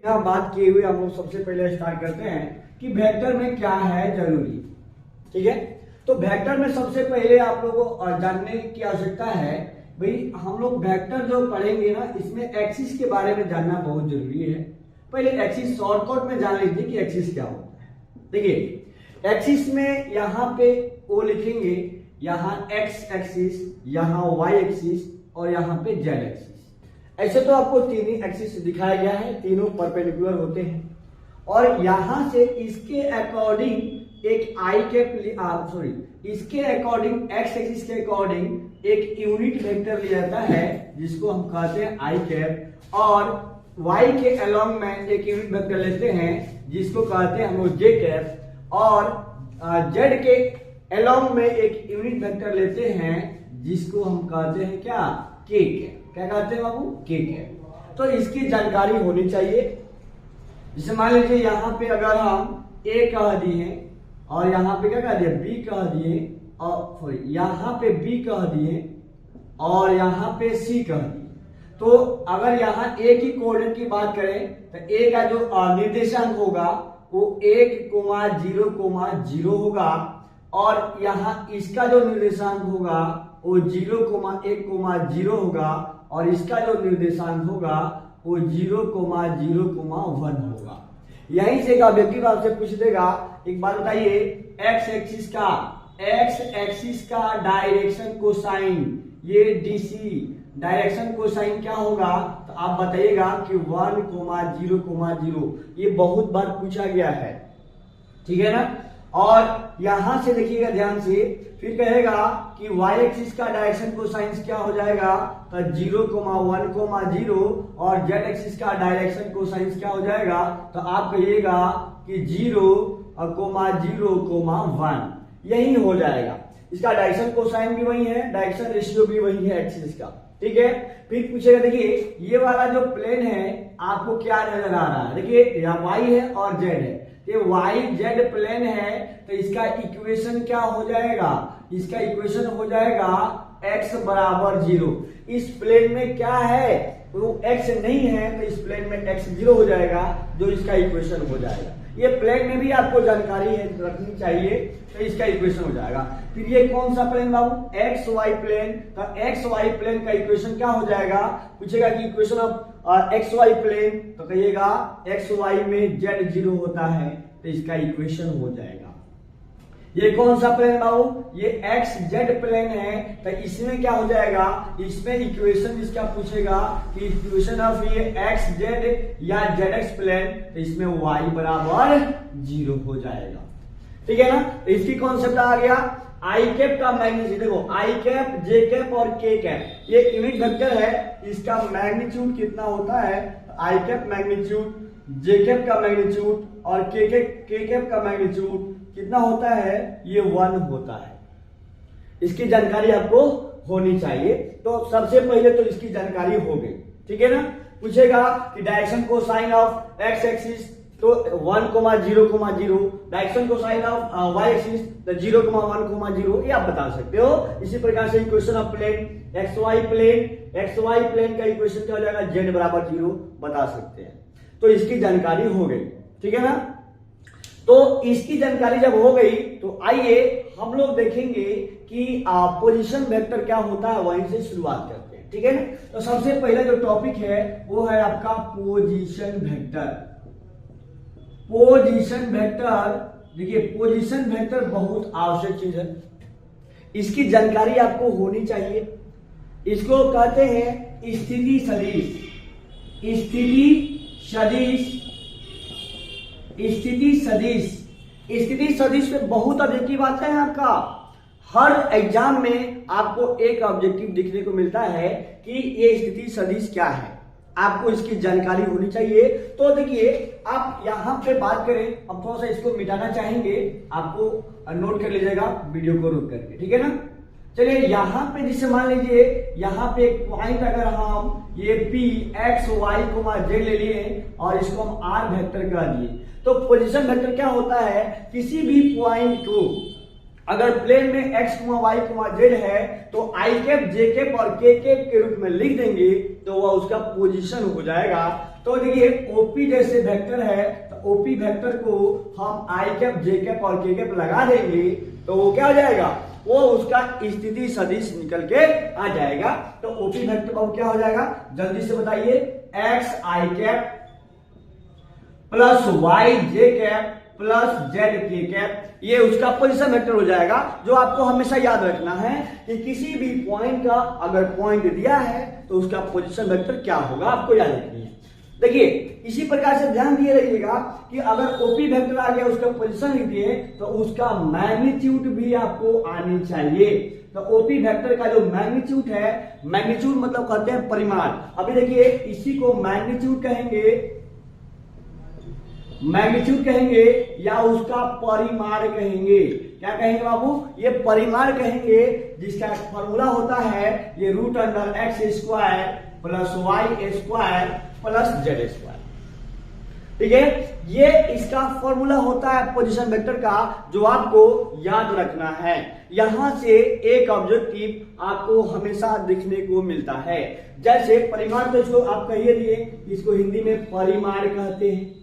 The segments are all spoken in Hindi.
यहाँ बात किए हुए हम लोग सबसे पहले स्टार्ट करते हैं कि वेक्टर में क्या है जरूरी। ठीक है, तो वेक्टर में सबसे पहले आप लोगों को जानने की आवश्यकता है भाई, हम लोग वेक्टर जो पढ़ेंगे ना, इसमें एक्सिस के बारे में जानना बहुत जरूरी है। पहले एक्सिस शॉर्टकट में जान लीजिए कि एक्सिस क्या होता है। देखिए, एक्सिस में यहाँ पे ओ लिखेंगे, यहाँ एक्स एक्सिस, यहाँ वाई एक्सिस और यहाँ पे जेड एक्सिस। ऐसे तो आपको तीन ही एक्सिस दिखाया गया है, तीनों परपेंडिकुलर होते हैं और यहां से इसके अकॉर्डिंग एक आई कैप इसके अकॉर्डिंग एक्स एक्सिस के अकॉर्डिंग एक यूनिट वेक्टर लिया जाता है जिसको हम कहते हैं आई कैप, और वाई के अलोंग में एक यूनिट वेक्टर लेते हैं जिसको कहते हैं हम लोग जे कैप, और जेड के अलोंग में एक यूनिट वेक्टर लेते हैं जिसको हम कहते हैं क्या, के कैप। क्या कहते हैं बाबू, के कैप। तो इसकी जानकारी होनी चाहिए। जैसे मान लीजिए यहाँ पे अगर हम ए कह दिए और यहाँ पे क्या कह दिए, बी कह दिए, और यहाँ पे बी कह दिए और यहाँ पे सी कह दिए, तो अगर यहाँ ए की कोऑर्डिनेट की बात करें तो ए का जो निर्देशांक होगा वो 1,0,0 होगा, और यहाँ इसका जो निर्देशांक होगा वो 0,1,0 होगा, और इसका जो निर्देशांक होगा वो 0,0,1 होगा। यहीं से ऑब्जेक्टिव आपसे पूछ देगा, एक बात बताइए, एक्स एक्सिस का डायरेक्शन कोसाइन, ये डीसी डायरेक्शन कोसाइन क्या होगा, तो आप बताइएगा कि 1,0,0। ये बहुत बार पूछा गया है, ठीक है ना। और यहां से देखिएगा ध्यान से, फिर कहेगा कि y एक्सिस का डायरेक्शन कोसाइन क्या हो जाएगा, तो 0,1,0, और z एक्सिस का डायरेक्शन कोसाइन क्या हो जाएगा, तो आप कहिएगा कि 0,0,1 यही हो जाएगा। इसका डायरेक्शन कोसाइन भी वही है, डायरेक्शन रेशियो भी वही है एक्सिस का, ठीक है। फिर पूछेगा, देखिए ये वाला जो प्लेन है आपको क्या नजर आ रहा है, देखिए यहाँ y है और z है, ये वाई जेड प्लेन है, तो इसका इक्वेशन क्या हो जाएगा, इसका इक्वेशन हो जाएगा x बराबर 0। इस प्लेन में क्या है, तो x नहीं है, तो इस प्लेन में x 0 हो जाएगा, जो इसका इक्वेशन हो जाएगा। ये प्लेन में भी आपको जानकारी है रखनी चाहिए, तो इसका इक्वेशन हो जाएगा। फिर ये कौन सा प्लेन बाबू, एक्स वाई प्लेन, तो एक्स वाई प्लेन का इक्वेशन क्या हो जाएगा, पूछेगा कि equation of X Y plane, तो कहिएगा एक्स वाई में जेड 0 होता है, तो इसका इक्वेशन हो जाएगा। ये कौन सा प्लेन बाबू, ये एक्स जेड प्लेन है, तो इसमें क्या हो जाएगा, इसमें इक्वेशन इसका पूछेगा कि इक्वेशन ऑफ ये एक्स जेड या जेड एक्स प्लेन, तो इसमें वाई बराबर 0 हो जाएगा, ठीक है ना। तो इसकी कॉन्सेप्ट आ गया। आई कैप का मैग्नीट्यूड, देखो आई कैप, जे कैप और के कैप, ये यूनिट वेक्टर है, इसका मैग्नीट्यूड कितना होता है, आई कैप मैग्नीट्यूड, जे कैप का मैग्नीट्यूड और के कैप का मैग्नीट्यूड कितना होता है, ये 1 होता है। इसकी जानकारी आपको होनी चाहिए। तो सबसे पहले तो इसकी जानकारी हो गई, ठीक है ना। पूछेगा कि direction cosine of X axis, तो 1,0,0, direction cosine of Y axis तो 0,1,0, ये आप बता सकते हो। इसी प्रकार से equation of plane X Y plane का इक्वेशन क्या हो जाएगा, जेड बराबर 0 बता सकते हैं। तो इसकी जानकारी हो गई, ठीक है ना। तो इसकी जानकारी जब हो गई तो आइए हम लोग देखेंगे कि पोजीशन वेक्टर क्या होता है, वहीं से शुरुआत करते हैं, ठीक है ना। तो सबसे पहला जो टॉपिक है वो है आपका पोजीशन वेक्टर। पोजीशन वेक्टर, देखिए पोजीशन वेक्टर बहुत आवश्यक चीज है, इसकी जानकारी आपको होनी चाहिए। इसको कहते हैं स्थिति सदिश। स्थिति सदिश में बहुत ऑब्जेक्टिव आता है आपका। हर एग्जाम में आपको एक ऑब्जेक्टिव दिखने को मिलता है कि ये स्थिति सदिश क्या है, आपको इसकी जानकारी होनी चाहिए। तो देखिए आप यहां पे बात करें, अब थोड़ा सा इसको मिटाना चाहेंगे, आपको नोट कर लीजिएगा वीडियो को रोक करके, ठीक है ना। चलिए यहाँ पे जिसे मान लीजिए, यहाँ पे एक पॉइंट अगर हम ये P x y z ले लिए और इसको हम r वेक्टर कह दिए, तो पोजीशन वेक्टर क्या होता है, किसी भी पॉइंट को अगर प्लेन में x, y, z है तो आई कैप, जे कैप और के कैप के रूप में लिख देंगे तो वह उसका पोजीशन हो जाएगा। तो देखिए ओपी जैसे वेक्टर है तो ओपी वेक्टर को हम आई कैप जे कैप और के कैप लगा देंगे तो वो क्या हो जाएगा, वो उसका स्थिति सदिश निकल के आ जाएगा। तो ओपी वेक्टर अब क्या हो जाएगा, जल्दी से बताइए, एक्स आई कैप प्लस वाई जे कैप प्लस जेड के कैप, ये उसका पोजीशन वेक्टर हो जाएगा। जो आपको हमेशा याद रखना है कि किसी भी पॉइंट का अगर पॉइंट दिया है तो उसका पोजीशन वेक्टर क्या होगा, आपको याद रखनी है। देखिए इसी प्रकार से ध्यान दिए रहिएगा कि अगर ओपी वेक्टर आ गया उसका पोजीशन लिख दिए तो उसका मैग्नीट्यूड भी आपको आनी चाहिए। तो ओपी वेक्टर का जो मैग्नीट्यूड है, मैग्नीट्यूड मतलब कहते हैं परिमाण। अभी देखिए इसी को मैग्नीट्यूड कहेंगे, मैग्नीट्यूड कहेंगे या उसका परिमाण कहेंगे। क्या कहेंगे बाबू, ये परिमाण कहेंगे, जिसका फॉर्मूला होता है ये root under X square plus Y square plus Z square. ठीक है, ये इसका फॉर्मूला होता है पोजीशन वेक्टर का, जो आपको याद रखना है। यहां से एक ऑब्जेक्टिव आपको हमेशा दिखने को मिलता है। जैसे परिमाण, तो इसको आप कहिए दिए, इसको हिंदी में परिमाण कहते हैं,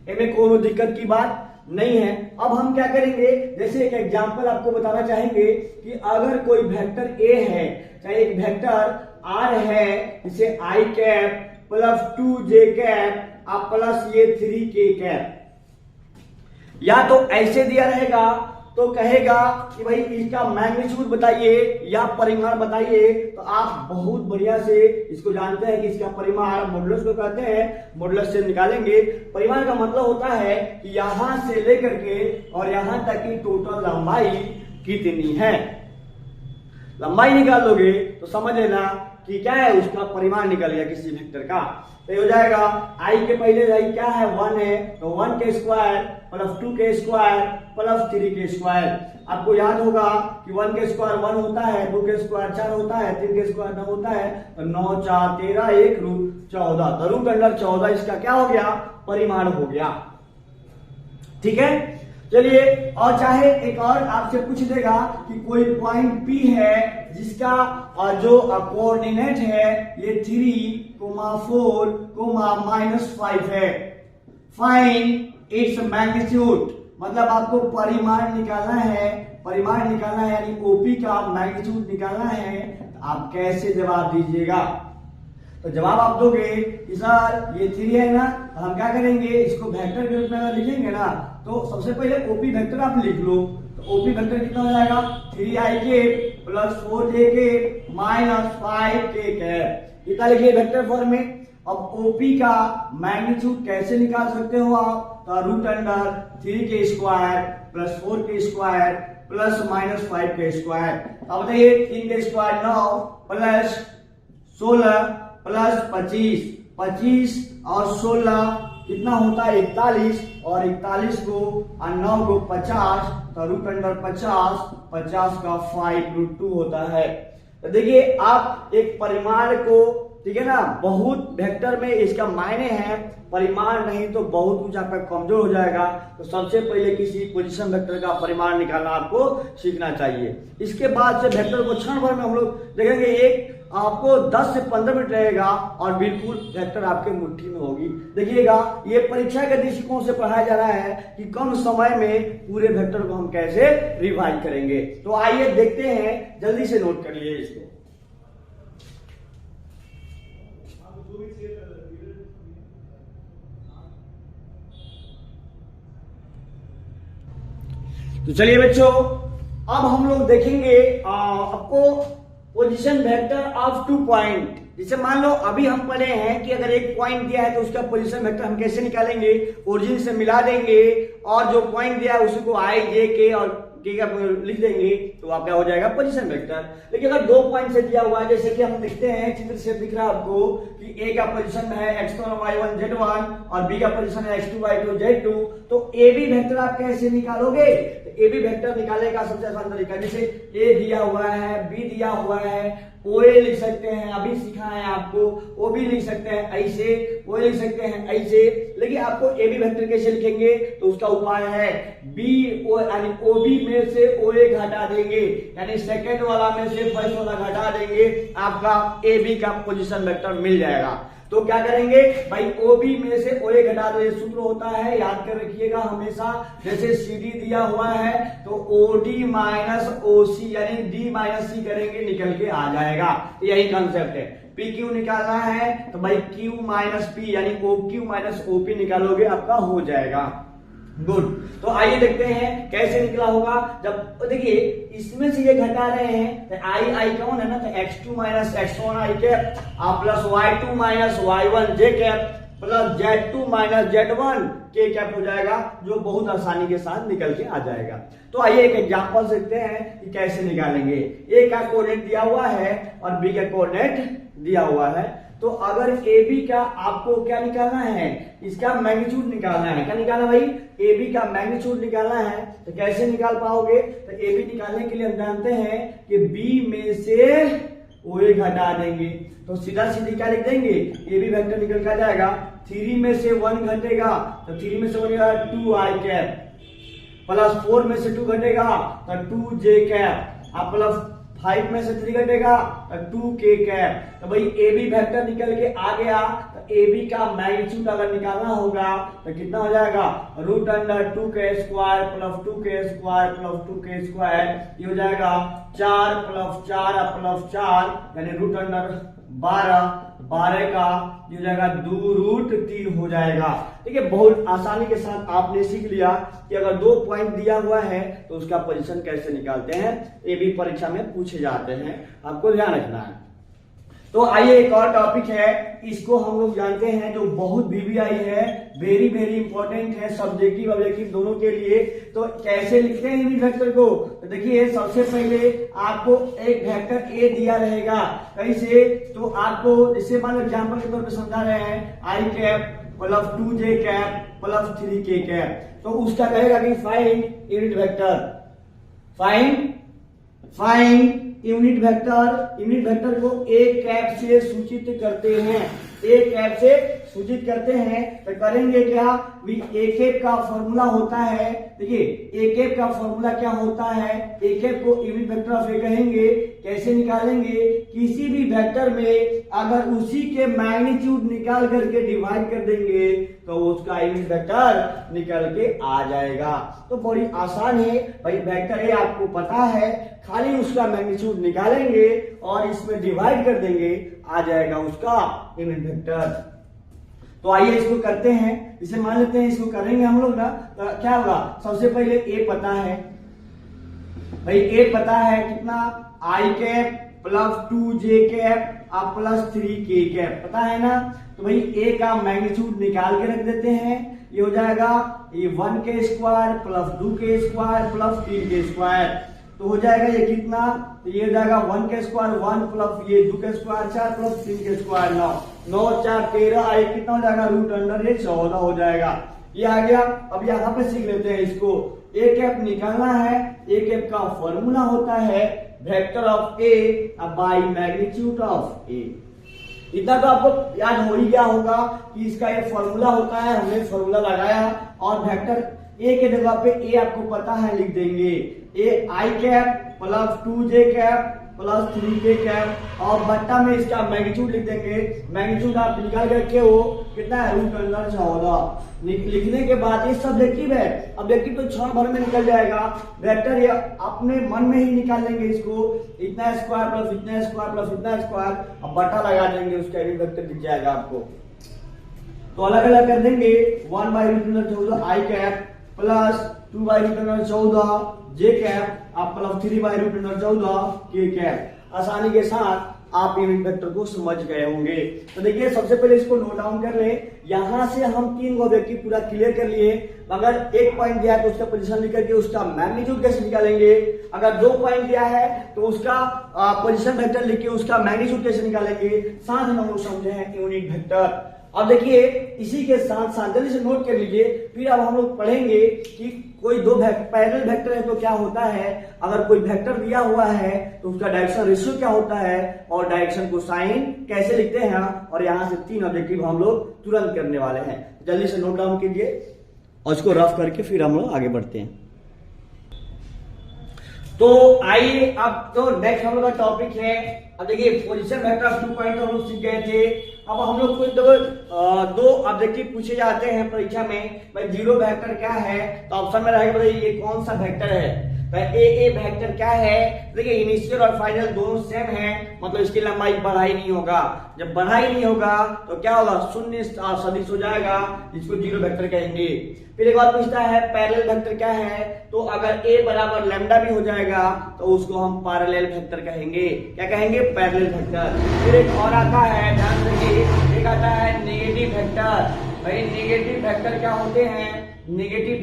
इनमें कोई दिक्कत की बात नहीं है। अब हम क्या करेंगे, जैसे एक एग्जांपल आपको बताना चाहेंगे कि अगर कोई वेक्टर ए है, चाहे एक वेक्टर आर है, जिसे आई कैप प्लस 2j कैप और प्लस ये 3k कैप, या तो ऐसे दिया रहेगा तो कहेगा कि भाई इसका मैग्नीट्यूड बताइए या परिमाण बताइए, तो आप बहुत बढ़िया से इसको जानते हैं कि इसका परिमाण मॉडुलस को कहते हैं, मॉडुलस से निकालेंगे। परिमाण का मतलब होता है कि यहां से लेकर के और यहां तक की टोटल लंबाई कितनी है। लंबाई निकाल लोगे तो समझ लेना कि क्या है, उसका परिमाण निकल गया किसी वेक्टर का। तो हो जाएगा आई के पहले आई क्या है, 1 है, तो 1 के स्क्वायर प्लस 2 के स्क्वायर प्लस 3 के स्क्वायर। आपको याद होगा कि 1 के स्क्वायर 1 होता है, 2 के स्क्वायर 4 होता है, 3 के स्क्वायर 9 होता है, तो 9 4 13 1 रूट 14, तो रूट अंडर 14 इसका क्या हो गया, परिमाण हो गया। ठीक है, चलिए, और चाहे एक और आपसे पूछ देगा कि कोई पॉइंट P है जिसका जो कोऑर्डिनेट है ये 3,4,-5 है। फाइंड इट्स मैग्नीट्यूड, मतलब आपको परिमाण निकालना है, परिमाण निकालना है यानी ओपी का मैग्नीट्यूड निकालना है। तो आप कैसे जवाब दीजिएगा, तो जवाब आप दोगे कि सर ये 3 है ना, तो हम क्या करेंगे, इसको वेक्टर के रूप में लिखेंगे ना, तो सबसे पहले ओपी वेक्टर आप लिख लो। तो ओपी वेक्टर कितना हो जाएगा, 3i plus 4j minus 5k cap, कितना लिखिए वेक्टर फॉर्म में। अब ओपी का मैग्नीट्यूड कैसे निकाल सकते हो आप, तो root under 3k square plus 4k square plus minus 5k square. अब बताइए 3 के स्क्वायर 9 प्लस 16 प्लस 25, 25 और 16 कितना होता है 41, और 41 को और 9 को 50, तो रूट अंडर 50, 50 का 5 रूट 2 होता है। तो देखिए आप एक परिमाण को, ठीक है ना, बहुत वेक्टर में इसका मायने है, परिमाण नहीं तो बहुत कुछ आपका कमजोर हो जाएगा। तो सबसे पहले किसी पोजीशन वेक्टर का परिमाण निकालना आपको सीखना चाहिए। इसके बाद से वेक्टर को क्षण भर में हम लोग देखेंगे, एक आपको 10 से 15 मिनट रहेगा और बिल्कुल वेक्टर आपके मुट्ठी में होगी। देखिएगा ये परीक्षा के दृष्टिकोण से पढ़ाया जा रहा है कि कम समय में पूरे वेक्टर को हम कैसे रिवाइज करेंगे। तो आइए देखते हैं, जल्दी से नोट कर लिए इसको। तो चलिए बच्चों, अब हम लोग देखेंगे आपको पोजीशन वेक्टर ऑफ 2 पॉइंट। जैसे मान लो अभी हम पढ़े हैं कि अगर एक पॉइंट दिया है तो उसका पोजीशन वेक्टर हम कैसे निकालेंगे, ओरिजिन से मिला देंगे और जो पॉइंट दिया है उसी को आई जे के और के का लिख देंगे, तो आपका हो जाएगा पोजीशन वेक्टर। लेकिन अगर 2 पॉइंट से दिया हुआ है, जैसे कि हम देखते हैं चित्र से दिख रहा है आपको कि ए का पोजीशन में है x1 y1 z1 और बी का पोजीशन है x2 y2 z2, तो ए बी वेक्टर आप कैसे निकालोगे। तो ए बी वेक्टर निकालने का सबसे आसान तरीका, जैसे ए दिया हुआ है, बी दिया हुआ है, ओए लिख सकते हैं, अभी सीखा है आपको, ओ भी लिख सकते हैं ऐसे, ओए लिख सकते हैं ऐसे। लेकिन आपको ए बी वेक्टर कैसे लिखेंगे, तो उसका उपाय है बी ओ यानी ओ बी में से ओ ए घटा देंगे, यानी सेकंड वाला में से फर्स्ट वाला घटा देंगे, आपका ए बी का पोजीशन वेक्टर मिल जाएगा। तो क्या करेंगे भाई, OB में से OA घटा दो, ये सूत्र होता है, याद कर रखिएगा हमेशा। जैसे CD दिया हुआ है तो OD माइनस OC यानी D माइनस C करेंगे, निकल के आ जाएगा। यही कंसेप्ट है। PQ निकालना है तो भाई Q माइनस P यानी OQ माइनस OP निकालोगे, आपका हो जाएगा। गुड। तो आइए देखते हैं कैसे निकला होगा। जब देखिए इसमें से ये घटा रहे हैं तो आई कौन है ना, तो x2 minus x1 I cap plus y2 minus y1 j cap plus z2 minus z1 k cap हो जाएगा, जो बहुत आसानी के साथ निकल के आ जाएगा। तो आइए एक एग्जांपल देखते हैं कि कैसे निकालेंगे। ए का कोऑर्डिनेट दिया हुआ है और बी का कोऑर्डिनेट दिया हुआ है। तो अगर AB का आपको क्या निकालना है, इसका मैग्नीट्यूड निकालना है। क्या निकालना भाई, AB का मैग्नीट्यूड निकालना है। तो कैसे निकाल पाओगे, तो AB निकालने के लिए हम जानते हैं कि B में से OA घटा देंगे, तो सीधा सीधी क्या लिख देंगे, AB वेक्टर निकल कर जाएगा। 3 में से 1 घटेगा तो 3 में से 1 घटेगा 2i कैप प्लस 4 में से 2 घटेगा तो 2j कैप प्लस 5 में से 3 घटेगा तो 2k कैप। तो भाई AB वेक्टर निकल के आ गया। तो AB का मैग्नीट्यूड अगर निकालना होगा तो कितना हो जाएगा, root under 2k square plus 2k square plus 2k square, ये हो जाएगा 4 प्लस 4 प्लस 4 यानी रूट अंडर 12 का ये हो जाएगा 2 रूट 3 हो जाएगा। ठीक है, बहुत आसानी के साथ आपने सीख लिया कि अगर 2 पॉइंट दिया हुआ है तो उसका पोजीशन कैसे निकालते हैं, ये भी परीक्षा में पूछे जाते हैं, आपको ध्यान रखना है। तो आइए एक और टॉपिक है, इसको हम लोग जानते हैं जो बहुत VBI है, वेरी वेरी इंपॉर्टेंट है, सब्जेक्टिव ऑब्जेक्टिव दोनों के लिए। तो कैसे लिखते हैं यूनिट वेक्टर को, तो देखिए सबसे पहले आपको एक वेक्टर A दिया रहेगा कैसे, तो आपको जैसे मान लो एग्जाम्पल के तौर पर समझा रहे हैं I cap plus 2j cap plus 3k cap, तो उसका कहेगा कि find unit vector, find unit vector को एक कैप से सूचित करते हैं, एक कैप से सूचित करते हैं। तो करेंगे क्या, एक कैप का फॉर्मूला होता है, देखिए एक कैप का फॉर्मूला क्या होता है, एक कैप को यूनिट वेक्टर ऑफ ए कहेंगे। कैसे निकालेंगे, किसी भी वेक्टर में अगर उसी के मैग्नीट्यूड निकाल करके डिवाइड कर देंगे तो उसका यूनिट वेक्टर निकल के आ जाएगा। तो बड़ी आसान है भाई, वेक्टर ए आपको पता है, खाली उसका मैग्नीट्यूड निकालेंगे और इसमें डिवाइड कर देंगे, आ जाएगा उसका यूनिट वेक्टर। तो आइए इसको करते हैं, इसे मान लेते हैं, इसको करेंगे हम लोग ना, तो क्या होगा, सबसे पहले ए पता है भाई, ए पता है कितना, I cap plus 2j cap plus 3k cap पता है ना। तो भाई ए का मैग्नीट्यूड निकाल के रख देते हैं, ये हो जाएगा ये 1k square plus 2k square plus 3k square, तो हो जाएगा ये कितना, तो ये हो जाएगा 1k स्क्वायर 1 प्लस ये 2k square 4 plus 3k square 9 4 13, ये कितना हो जाएगा, रूट अंडर ये 14 हो जाएगा। ये आ गया। अब यहाँ पे सीख लेते हैं इसको, ए कैप निकालना है, ए कैप का फॉर्मूला होता है vector of A by magnitude of A. इतना तो आपको याद हो ही गया होगा कि इसका ये फॉर्मूला होता है, हमने फॉर्मूला लगाया और वेक्टर ए के जगह पे ए आपको पता है लिख देंगे, A I cap plus 2j cap plus 3k cap और बट्टा में इसका मैग्नीट्यूड लिख देंगे। मैग्नीट्यूड आप निकाल करके वो कितना है, रूट अंडर 14। लिखने के बाद ये सब्जेक्टिव है, ऑब्जेक्टिव तो क्षण भर में निकल जाएगा, वेक्टर ये अपने मन में ही निकाल लेंगे इसको, इतना स्क्वायर प्लस इतना स्क्वायर प्लस इतना स्क्वायर, अब बट्टा लगा देंगे, उसका यूनिट वेक्टर दिख जाएगा आपको। तो अलग अलग कर देंगे, 1 by root under 14 I cap plus 2 by root under 14 J cap plus 3 by root under 14 K cap. आसानी के साथ आप यूनिट वेक्टर को समझ गए होंगे। तो देखिए सबसे पहले इसको नोट डाउन कर ले, यहां से हम 3 ऑब्जेक्टिव पूरा क्लियर कर लिए। अगर एक पॉइंट दिया है तो उसका पोजीशन लिख करके उसका मैग्नीट्यूड कैसे निकालेंगे, अगर 2 पॉइंट दिया है तो उसका पोजीशन वेक्टर लिख के उसका मैग्नीट्यूड कैसे निकालेंगे, साथ में हम लोग समझे हैं यूनिट वेक्टर। अब देखिए इसी के साथ साथ जल्दी से नोट कर लीजिए, फिर अब हम लोग पढ़ेंगे कि कोई 2 पैरेलल वेक्टर है तो क्या होता है, अगर कोई वेक्टर दिया हुआ है तो उसका डायरेक्शन रेशियो क्या होता है और डायरेक्शन को साइन कैसे लिखते हैं, और यहां से 3 ऑब्जेक्टिव हम लोग तुरंत करने वाले हैं। जल्दी से नोट डाउन कीजिए और इसको रफ करके फिर हम लोग आगे बढ़ते हैं। तो आइए अब तो नेक्स्ट हम लोग का टॉपिक है, अब देखिए पोजीशन वेक्टर ऑफ 2 पॉइंट हम लोग सीख गए थे। अब हम लोग कुछ दो ऑब्जेक्टिव पूछे जाते हैं परीक्षा में, भाई जीरो वेक्टर क्या है, तो ऑप्शन में रहेगा बताइए ये कौन सा वेक्टर है। ए वेक्टर क्या है, देखिए इनिशियल और फाइनल दोनों सेम है, मतलब इसकी लंबाई बढ़ा ही नहीं होगा। जब बढ़ा ही नहीं होगा तो क्या होगा, शून्य सदिश हो जाएगा, जिसको जीरो वेक्टर कहेंगे। फिर एक बात पूछता है पैरेलल वेक्टर क्या है, तो अगर ए बराबर लैम्डा भी हो जाएगा तो उसको हम पैरेलल वेक्टर कहेंगे। क्या कहेंगे, पैरेलल वेक्टर। फिर एक और आता है, ध्यान देखिए, एक आता है नेगेटिव वेक्टर। भाई नेगेटिव वेक्टर क्या होते हैं, नेगेटिव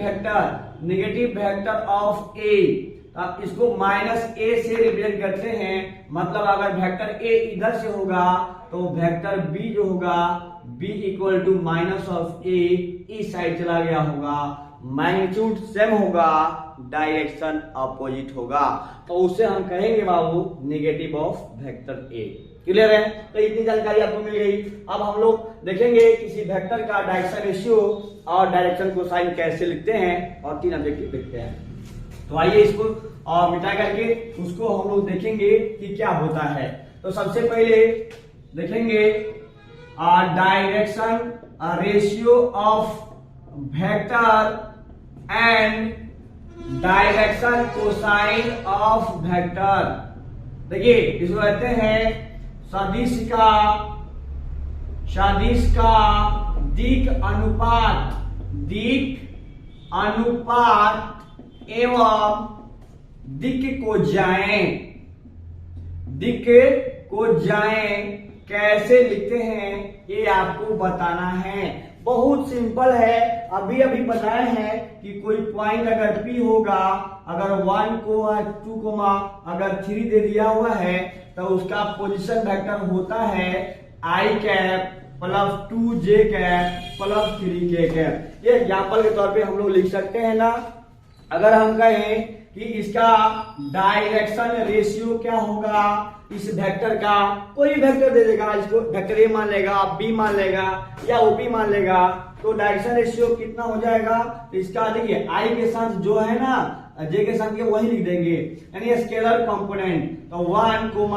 वेक्टर ऑफ ए, आप इसको माइनस ए से रिप्रेजेंट करते हैं, मतलब अगर वेक्टर ए इधर से होगा तो वेक्टर बी जो होगा b equal to minus of A इस साइड चला गया होगा, मैग्नीट्यूड सेम होगा, डायरेक्शन अपोजिट होगा, तो उसे हम कहेंगे बाबू negative of vector A. Clear है, तो इतनी जानकारी आपको मिल गई। अब हम लोग देखेंगे किसी वेक्टर का डायरेक्शन रेशियो और डायरेक्शन कोसाइन कैसे लिखते हैं, और 3 ऑब्जेक्टिव लिखते हैं। तो आइए इसको मिटा करके उसको हम लोग देखेंगे कि क्या होता है। तो सबसे पहले देखेंगे direction ratio of vector and direction cosine of vector. देखिए इसको कहते हैं सदिश का दिक अनुपात एवं दिक को जाएं कैसे लिखते हैं ये आपको बताना है। बहुत सिंपल है, अभी बताए हैं कि कोई पॉइंट अगर P होगा, अगर 1 को 2 अगर 3 दे दिया हुआ है तो उसका पोजीशन वेक्टर होता है i cap plus 2j cap plus 3k cap. ये एग्जाम्पल के तौर पे हम लोग लिख सकते हैं ना। अगर हम कहें कि इसका डायरेक्शन रेशियो क्या होगा, इस वेक्टर का कोई वेक्टर दे देगा, इसको वेक्टर ए मान लेगा, बी मान लेगा या ओपी मान लेगा, तो डायरेक्शन रेशियो कितना हो जाएगा, तो इसका देखिए आई के साथ जो है ना जे के साथ वही लिख देंगे, यानी स्केलर कंपोनेंट, तो 1, 2,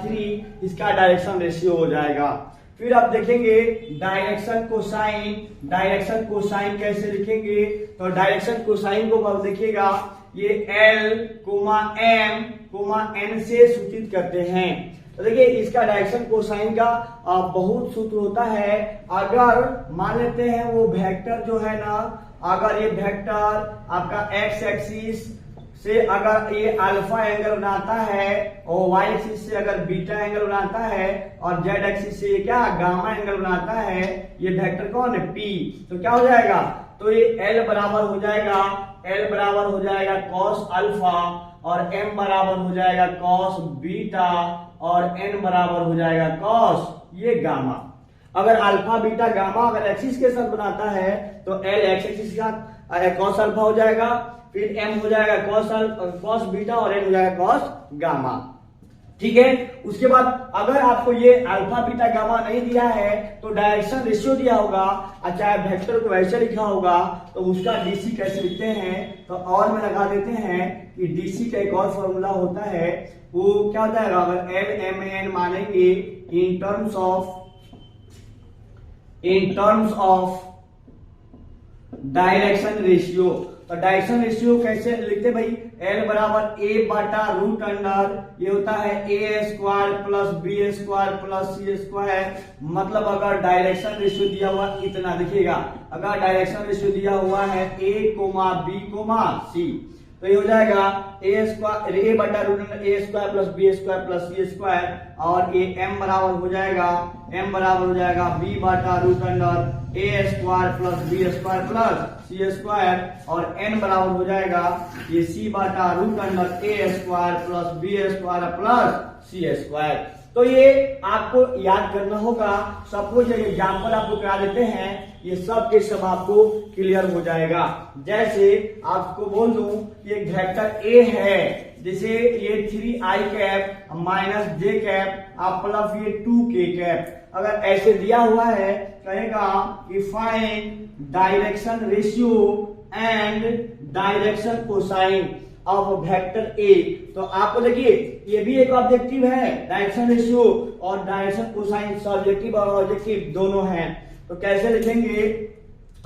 3 इसका डायरेक्शन रेशियो हो जाएगा। फिर आप देखेंगे डायरेक्शन कोसाइन कैसे लिखेंगे, तो डायरेक्शन कोसाइन को आप देखिएगा ये L, M, N से सूचित करते हैं। तो देखिए इसका डायरेक्शन कोसाइन का बहुत सूत्र होता है। अगर मान लेते हैं वो वेक्टर जो है ना, अगर ये वेक्टर आपका x एक्सिस से अगर ये अल्फा एंगल बनाता है और y एक्सिस से अगर बीटा एंगल बनाता है और z एक्सिस से ये क्या गामा एंगल बनाता है, ये वेक्टर कौन है P, तो क्या हो जाएगा, तो ये L बराबर हो जाएगा cos अल्फा और m बराबर हो जाएगा cos बीटा और n बराबर हो जाएगा cos ये गामा। अगर अल्फा बीटा गामा अगर एक्सिस के साथ बनाता है तो L एक्स एक्सिस के साथ cos अल्फा हो जाएगा, फिर m हो जाएगा cos बीटा और n हो जाएगा cos गामा। ठीक है, उसके बाद अगर आपको ये अल्फा बीटा गामा नहीं दिया है तो डायरेक्शन रेशियो दिया होगा, अच्छा वेक्टर को ऐसे लिखा होगा, तो उसका डीसी कैसे लिखते हैं, तो और में लगा देते हैं कि डीसी का एक और फॉर्मूला होता है, वो क्या होता है, अगर एल एम एन मानेंगे in terms of direction ratio, तो डायरेक्शन रेशियो कैसे लिखते भाई, L बराबर A बटा रूट अंडर ये होता है a square plus B square plus C square. मतलब अगर डायरेक्शन रेशियो दिया हुआ इतना, देखिएगा अगर डायरेक्शन रेशियो दिया हुआ है a, b, c, तो ये हो जाएगा a बटा root under a square plus B square plus C square, और ये m बराबर हो जाएगा b बटा root under a square plus B square plus C square, और n बराबर हो जाएगा ये c बटा root under a square plus B square plus C square. तो ये आपको याद करना होगा। सपोज एग्जाम्पल आपको करा देते हैं, ये सब के सब आपको क्लियर हो जाएगा। जैसे आपको बोल दूं कि एक वेक्टर ए है, जैसे ये 3i cap minus j cap आप प्लस ये 2k कैप, अगर ऐसे दिया हुआ है कहेगा कि find direction ratio and direction cosine. Of vector ए। तो आपको देखिए ये भी एक ऑब्जेक्टिव है, डायरेक्शन रेशियो और डायरेक्शन कोसाइन सब्जेक्टिव और ऑब्जेक्टिव दोनों हैं। तो कैसे लिखेंगे,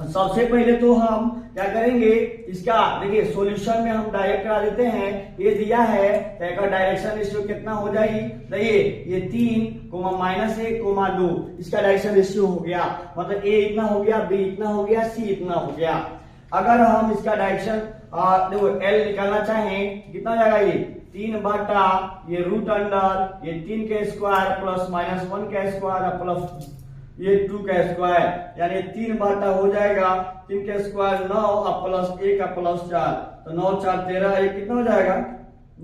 सबसे पहले तो हम क्या करेंगे, इसका देखिए सॉल्यूशन में हम डायरेक्ट करा देते हैं। ये दिया है तो इसका डायरेक्शन रेशियो कितना हो जाएगी, देखिए ये 3 -1 2 इसका डायरेक्शन रेशियो हो गया, मतलब ए इतना हो गया, बी इतना हो गया, सी इतना हो गया। अगर हम इसका डायरेक्शन देखो एल निकालना चाहें कितना हो जाएगा, ये 3 बटा ये रूट अंडर ये 3 के स्क्वायर प्लस -1 का स्क्वायर प्लस ये 2 का स्क्वायर, यानी 3 बटा हो जाएगा 3 का स्क्वायर 9 और प्लस 1 का प्लस 4, तो 9 4 13 ये कितना हो जाएगा,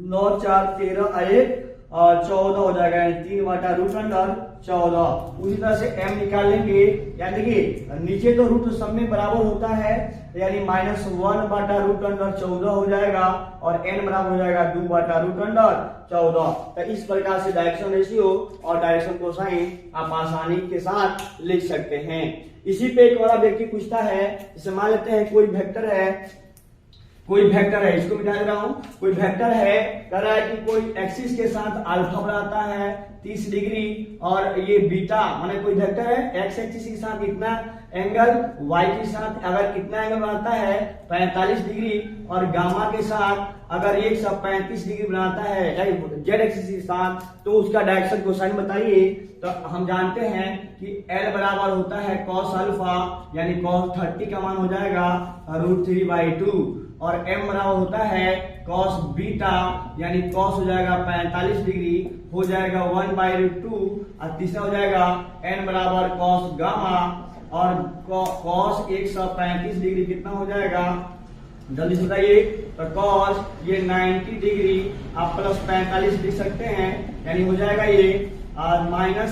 9 4 13 1 और 14 हो जाएगा, यानी 3 बटा रूट अंडर 14। उसी तरह से m निकाल लेंगे, यानी देखिए नीचे तो रूट सब में बराबर होता है, यानी -1 बटा रूट अंडर 14 हो जाएगा और n बराबर हो जाएगा 2 बटा रूट अंडर 14। तो इस प्रकार से डायरेक्शन रेशियो और डायरेक्शन कोसाइन आप आसानी के साथ लिख सकते हैं। इसी पे एक और व्यक्ति पूछता है, जैसे मान लेते हैं कोई वेक्टर है, इसको मिटा दे रहा हूं, कोई वेक्टर है, कह रहा है कि कोई एक्सिस के साथ अल्फा बनाता है 30 डिग्री और ये बीटा, माने कोई वेक्टर है एक्स एक्सिस के साथ इतना एंगल, वाई के साथ अगर इतना एंगल बनाता है 45 डिग्री और गामा के साथ अगर 135 डिग्री बनाता है जेड एक्सिस के साथ, तो उसका डायरेक्शन कोसाइन बताइए। तो हम जानते हैं कि L बराबर होता है cos अल्फा, यानी cos 30 का मान हो जाएगा √3/2 और m बराबर होता है cos बीटा, यानी cos हो जाएगा 45 डिग्री हो जाएगा 1/2 और तीसरा हो जाएगा n बराबर cos गामा और cos 135 डिग्री कितना हो जाएगा, जल्दी से बताइए। तो cos ये 90 डिग्री आप प्लस 45 लिख सकते हैं, यानी हो जाएगा ये और माइनस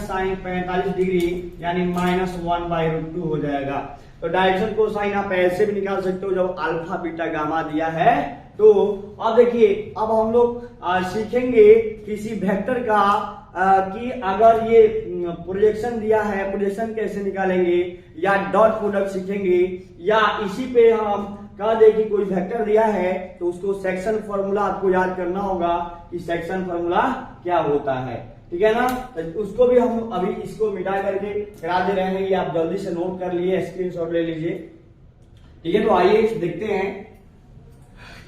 साइन 45 डिग्री यानी -1/2 हो जाएगा। तो डायरेक्शन कोसाइन आप ऐसे भी निकाल सकते हो जब अल्फा बीटा गामा दिया है। तो अब देखिए, अब हम लोग सीखेंगे किसी वेक्टर का कि अगर ये प्रोजेक्शन दिया है, प्रोजेक्शन कैसे निकालेंगे, या डॉट प्रोडक्ट सीखेंगे, या इसी पे हम कह दे कि कोई वेक्टर दिया है तो उसको सेक्शन फॉर्मूला आपको याद करना होगा कि सेक्शन फॉर्मूला क्या होता है, ठीक है ना। तो उसको भी हम अभी इसको मिटा करके करा दे रहे हैं, ये आप जल्दी से नोट कर लिए, स्क्रीनशॉट ले लीजिए, ठीक है। तो आइए देखते हैं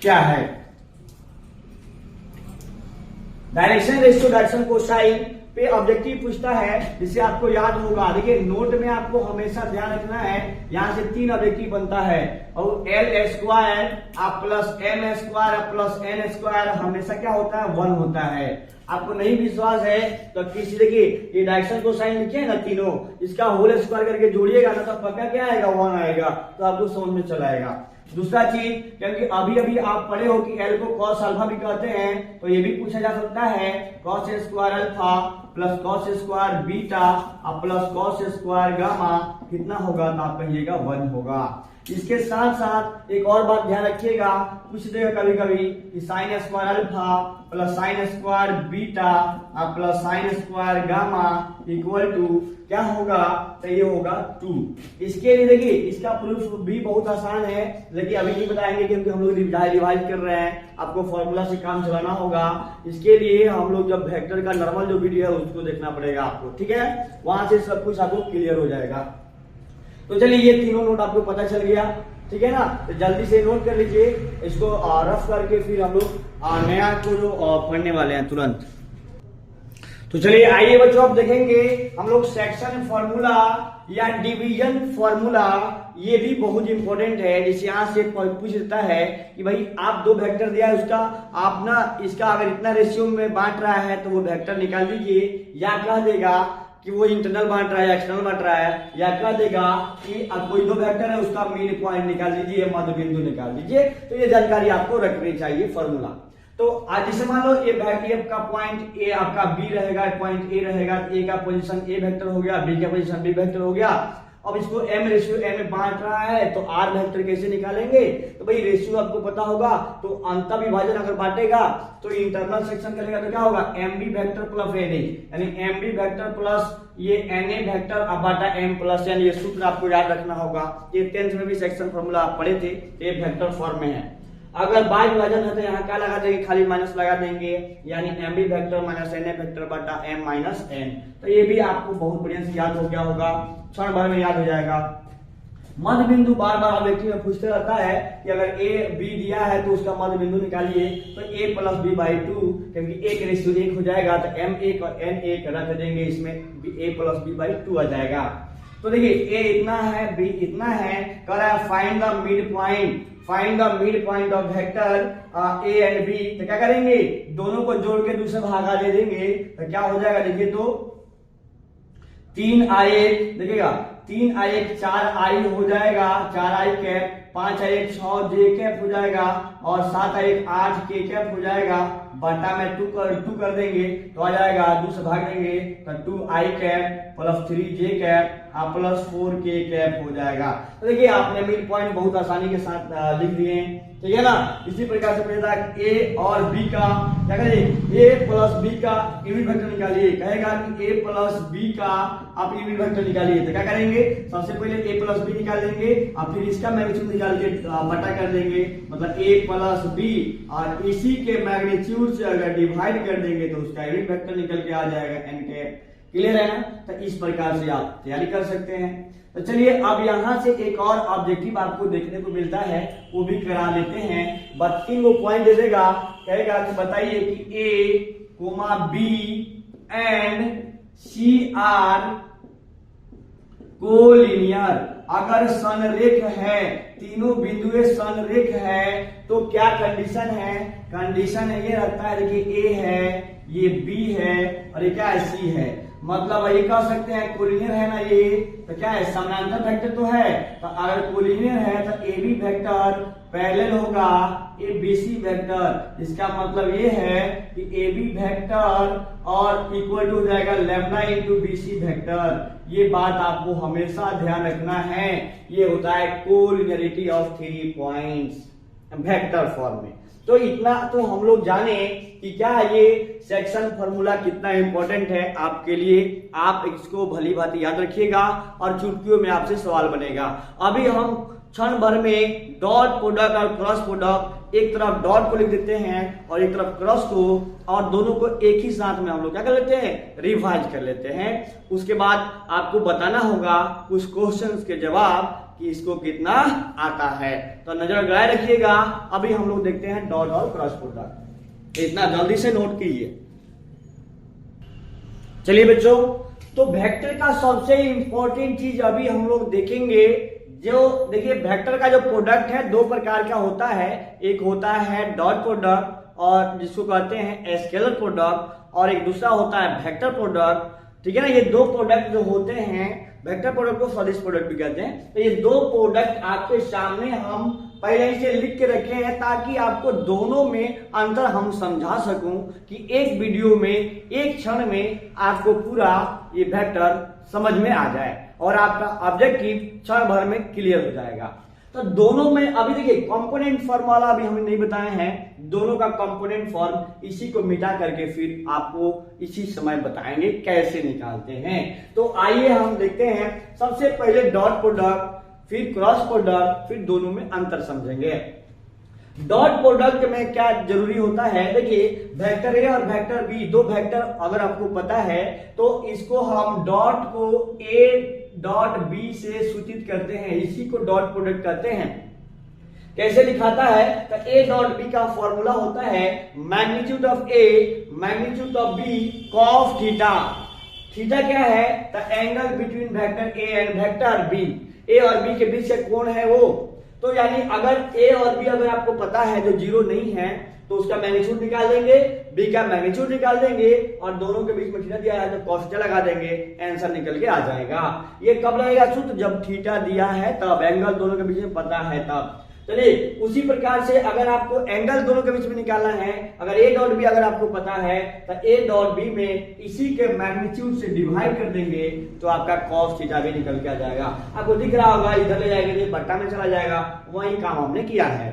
क्या है डायरेक्शन रेशियो, डायरेक्शन कोसाइन पे ऑब्जेक्टिव पूछता है, जिसे आपको याद होगा। देखिए नोट में आपको हमेशा ध्यान रखना है, यहां से 3 ऑब्जेक्टिव बनता है और L स्क्वायर आप plus M square plus N square हमेशा क्या होता है, 1 होता है। आपको नहीं विश्वास है तो किसी देखिए ये डायरेक्शन कोसाइन लिखे है ना तीनों, इसका होल स्क्वायर करके जोड़िएगा ना तो पक्का क्या आएगा, 1 आएगा, तो आपको समझ में चला आएगा। दूसरा चीज, क्योंकि अभी आप पढ़े हो कि L को cos अल्फा भी कहते हैं, तो ये भी पूछा जा सकता है cos square alpha plus cos square beta plus cos square gamma कितना होगा, तो आप कहिएगा 1 होगा। इसके साथ साथ एक और बात ध्यान रखिएगा, पूछ देगा कभी कभी कि sine square alpha plus sine square beta plus sine square gamma equal to क्या होगा, तो ये होगा 2। इसके लिए देखिए इसका प्रूफ भी बहुत आसान है, लेकिन अभी नहीं बताएंगे क्योंकि हम लोग रिवाइज कर रहे हैं, आपको फॉर्मूला से काम चलाना होगा। इसके लिए हम लोग जब वेक्टर का नॉर्मल जो वीडियो है उसको देखना पड़ेगा आपको, ठीक है, वहां से सब कुछ आपको क्लियर हो जाएगा। तो चलिए ये तीनों नोट आपको पता चल गया, ठीक है ना। तो जल्दी से नोट कर लीजिए इसको, रफ करके फिर हम लोग नया को जो पढ़ने वाले हैं तुरंत। तो चलिए आइए बच्चों, अब देखेंगे हम लोग सेक्शन फॉर्मूला या डिवीजन फॉर्मूला, ये भी बहुत इंपॉर्टेंट है। जैसे यहाँ से पूछ देता है कि भाई आप 2 वेक्टर दिया है, उसका आप ना इसका अगर इतना रेशियो में बांट रहा है तो वो वेक्टर निकाल दीजिए, या कह देगा कि वो इंटरनल बांट रहा है या एक्सटर्नल बांट रहा है, या कह देगा कि अब कोई 2 वेक्टर है उसका मिड पॉइंट निकाल दीजिए, मध्य बिंदु निकाल दीजिए। तो ये जानकारी आपको रखनी चाहिए फॉर्मूला। तो आज जैसे मान लो ये का पॉइंट ए आपका बी रहेगा, पॉइंट ए रहेगा, ए का पोजीशन ए वेक्टर हो गया, बी का पोजीशन बी वेक्टर हो गया। अब इसको m रेशियो n में बांट रहा है तो r वेक्टर कैसे निकालेंगे, तो भाई रेशियो आपको पता होगा, तो अंतर विभाजन अगर बांटेगा तो इंटरनल सेक्शन करेगा तो क्या होगा, mb वेक्टर प्लस na, यानी mb वेक्टर प्लस ये na वेक्टर अब बांटा m प्लस n। ये सूत्र आपको याद रखना होगा, ये 10th में भी सेक्शन फॉर्मूला आप पढ़े थे, ये वेक्टर फॉर्म में है। अगर बाय विभाजन है तो यहाँ क्या लगा देंगे, खाली माइनस लगा देंगे, यानी M B factor minus N A factor बटा एम माइनस एन। तो ये भी आपको बहुत बढ़िया से याद हो गया होगा, क्षण भर में याद हो जाएगा। मध्य बिंदु बार बार व्यक्ति में पूछते रहता है कि अगर ए बी दिया है तो उसका मध्य बिंदु निकालिए, तो a प्लस बी बाई 2, क्योंकि एक रेशियो 1 हो जाएगा तो m 1 और n 1 रख देंगे, इसमें a प्लस बी बाई 2 आ जाएगा। तो देखिए a इतना है, b इतना है, कह रहा है find the mid point of vector a and b। तो क्या करेंगे, दोनों को जोड़ के दूसरे भागा दे देंगे, तो क्या हो जाएगा देखिए, तो 3i1 देखिएगा, 3i1 4i हो जाएगा, 4i cap, 5i1 6j cap हो जाएगा, और 7i1 8k कैप हो जाएगा, बटा में 2 कर देंगे तो आ जाएगा, 2 से भाग देंगे तो 2i cap plus 3j cap plus 4k cap हो जाएगा। तो देखिए आपने मिड पॉइंट बहुत आसानी के साथ लिख दिए, ठीक है ना। इसी प्रकार से a और b का क्या करिए, a प्लस b का यूनिट वेक्टर निकालिए, कहेगा कि a प्लस b का आप यूनिट वेक्टर निकालिए। तो क्या करेंगे, सबसे पहले a प्लस b निकाल लेंगे और फिर इसका मैग्नीट्यूड निकाल के बटा कर देंगे, मतलब a प्लस b, और इसी के मैग्नीट्यूड से अगर डिवाइड कर देंगे तो उसका यूनिट वेक्टर निकल के आ जाएगा n कैप। क्लियर है ना। तो इस प्रकार से आप तैयारी कर सकते हैं। तो चलिए अब यहां से एक और ऑब्जेक्टिव आपको देखने को मिलता है, वो भी करा लेते हैं। 32 पॉइंट दे देगा, कहेगा कि बताइए कि a, b and c are collinear. अगर संरेख है, तीनों बिंदुएं संरेख है, तो क्या कंडीशन है, कंडीशन है ये रहता है, देखिए a है, ये b है और ये क्या है, c है। मतलब ये कह सकते हैं कोलिनियर है ना ये, तो क्या है, समानांतर वेक्टर तो है। तो अगर कोलिनियर है तो ए बी वेक्टर पैरेलल होगा ए बी सी वेक्टर। इसका मतलब ये है कि ए बी वेक्टर और इक्वल टू हो जाएगा lambda into B C vector. ये बात आपको हमेशा ध्यान रखना है। ये होता है collinearity of 3 points vector form में। तो इतना तो हम लोग जाने कि क्या ये सेक्शन फॉर्मूला कितना इंपॉर्टेंट है आपके लिए। आप इसको भली बात याद रखिएगा और चुटकियों में आपसे सवाल बनेगा। अभी हम क्षण भर में डॉट प्रोडक्ट और क्रॉस प्रोडक्ट, एक तरफ डॉट को लिख देते हैं और एक तरफ क्रॉस को, और दोनों को एक ही साथ में हम लोग क्या कर लेते हैं, रिवाइज कर लेते हैं। उसके बाद आपको बताना होगा कुछ क्वेश्चंस के जवाब कि इसको कितना आता है। तो नजर गड़ाए रखिएगा। अभी हम लोग देखते हैं डॉट और क्रॉस प्रोडक्ट, इतना जल्दी से नोट कीजिए। चलिए बच्चों, तो वेक्टर का सबसे इंपॉर्टेंट चीज अभी हम लोग देखेंगे। जो देखिए वेक्टर का जो प्रोडक्ट है दो प्रकार का होता है, एक होता है डॉट प्रोडक्ट और जिसको कहते हैं स्केलर प्रोडक्ट, और एक दूसरा होता है वेक्टर प्रोडक्ट। ठीक है ना। ये दो प्रोडक्ट जो होते हैं, वेक्टर प्रोडक्ट को सदिश प्रोडक्ट भी कहते हैं। तो ये दो प्रोडक्ट आपके सामने हम पहले से लिख के रखे हैं ताकि आपको दोनों में अंतर हम समझा सकूं कि एक वीडियो में एक क्षण में आपको पूरा ये वेक्टर समझ में आ जाए और आपका ऑब्जेक्टिव क्षण भर में क्लियर हो जाएगा। तो दोनों में अभी देखिए कंपोनेंट फॉर्म वाला अभी हमने नहीं बताए हैं। दोनों का कंपोनेंट फॉर्म इसी को मिटा करके फिर आपको इसी समय बताएंगे कैसे निकालते हैं। तो आइए हम देखते हैं। सबसे पहले डॉट प्रोडक्ट, फिर क्रॉस प्रोडक्ट, फिर दोनों में अंतर समझेंगे। डॉट प्रोडक्ट में क्या जरूरी होता है, देखिए वेक्टर ए और वेक्टर बी, दो वेक्टर अगर आपको पता है तो इसको हम डॉट को ए डॉट बी से सूचित करते हैं, इसी को डॉट प्रोडक्ट कहते हैं। कैसे लिखाता है, तो ए डॉट बी का फॉर्मूला होता है magnitude of A magnitude of B cos theta. Theta क्या है, तो angle between vector A and vector B. A और बी के बीच का कोण है वो। तो यानी अगर ए और बी अगर आपको पता है जो जीरो नहीं है तो उसका मैग्नीट्यूड निकाल देंगे, बी का मैग्नीट्यूड निकाल देंगे और दोनों के बीच में थीटा दिया है तो cos थीटा लगा देंगे, आंसर निकल के आ जाएगा। ये कब लगेगा सूत्र, जब थीटा दिया है तब, एंगल दोनों के बीच में पता है तब। चलिए उसी प्रकार से अगर आपको एंगल दोनों के बीच में निकालना है, अगर ए डॉट बी अगर आपको पता है तो ए डॉट बी में इसी के मैग्नीट्यूड से डिवाइड कर देंगे तो आपका cos थीटा भी निकल के आ जाएगा। आपको दिख रहा होगा, इधर ले जाएंगे तो बट्टा में चला जाएगा, वही काम हमने किया है।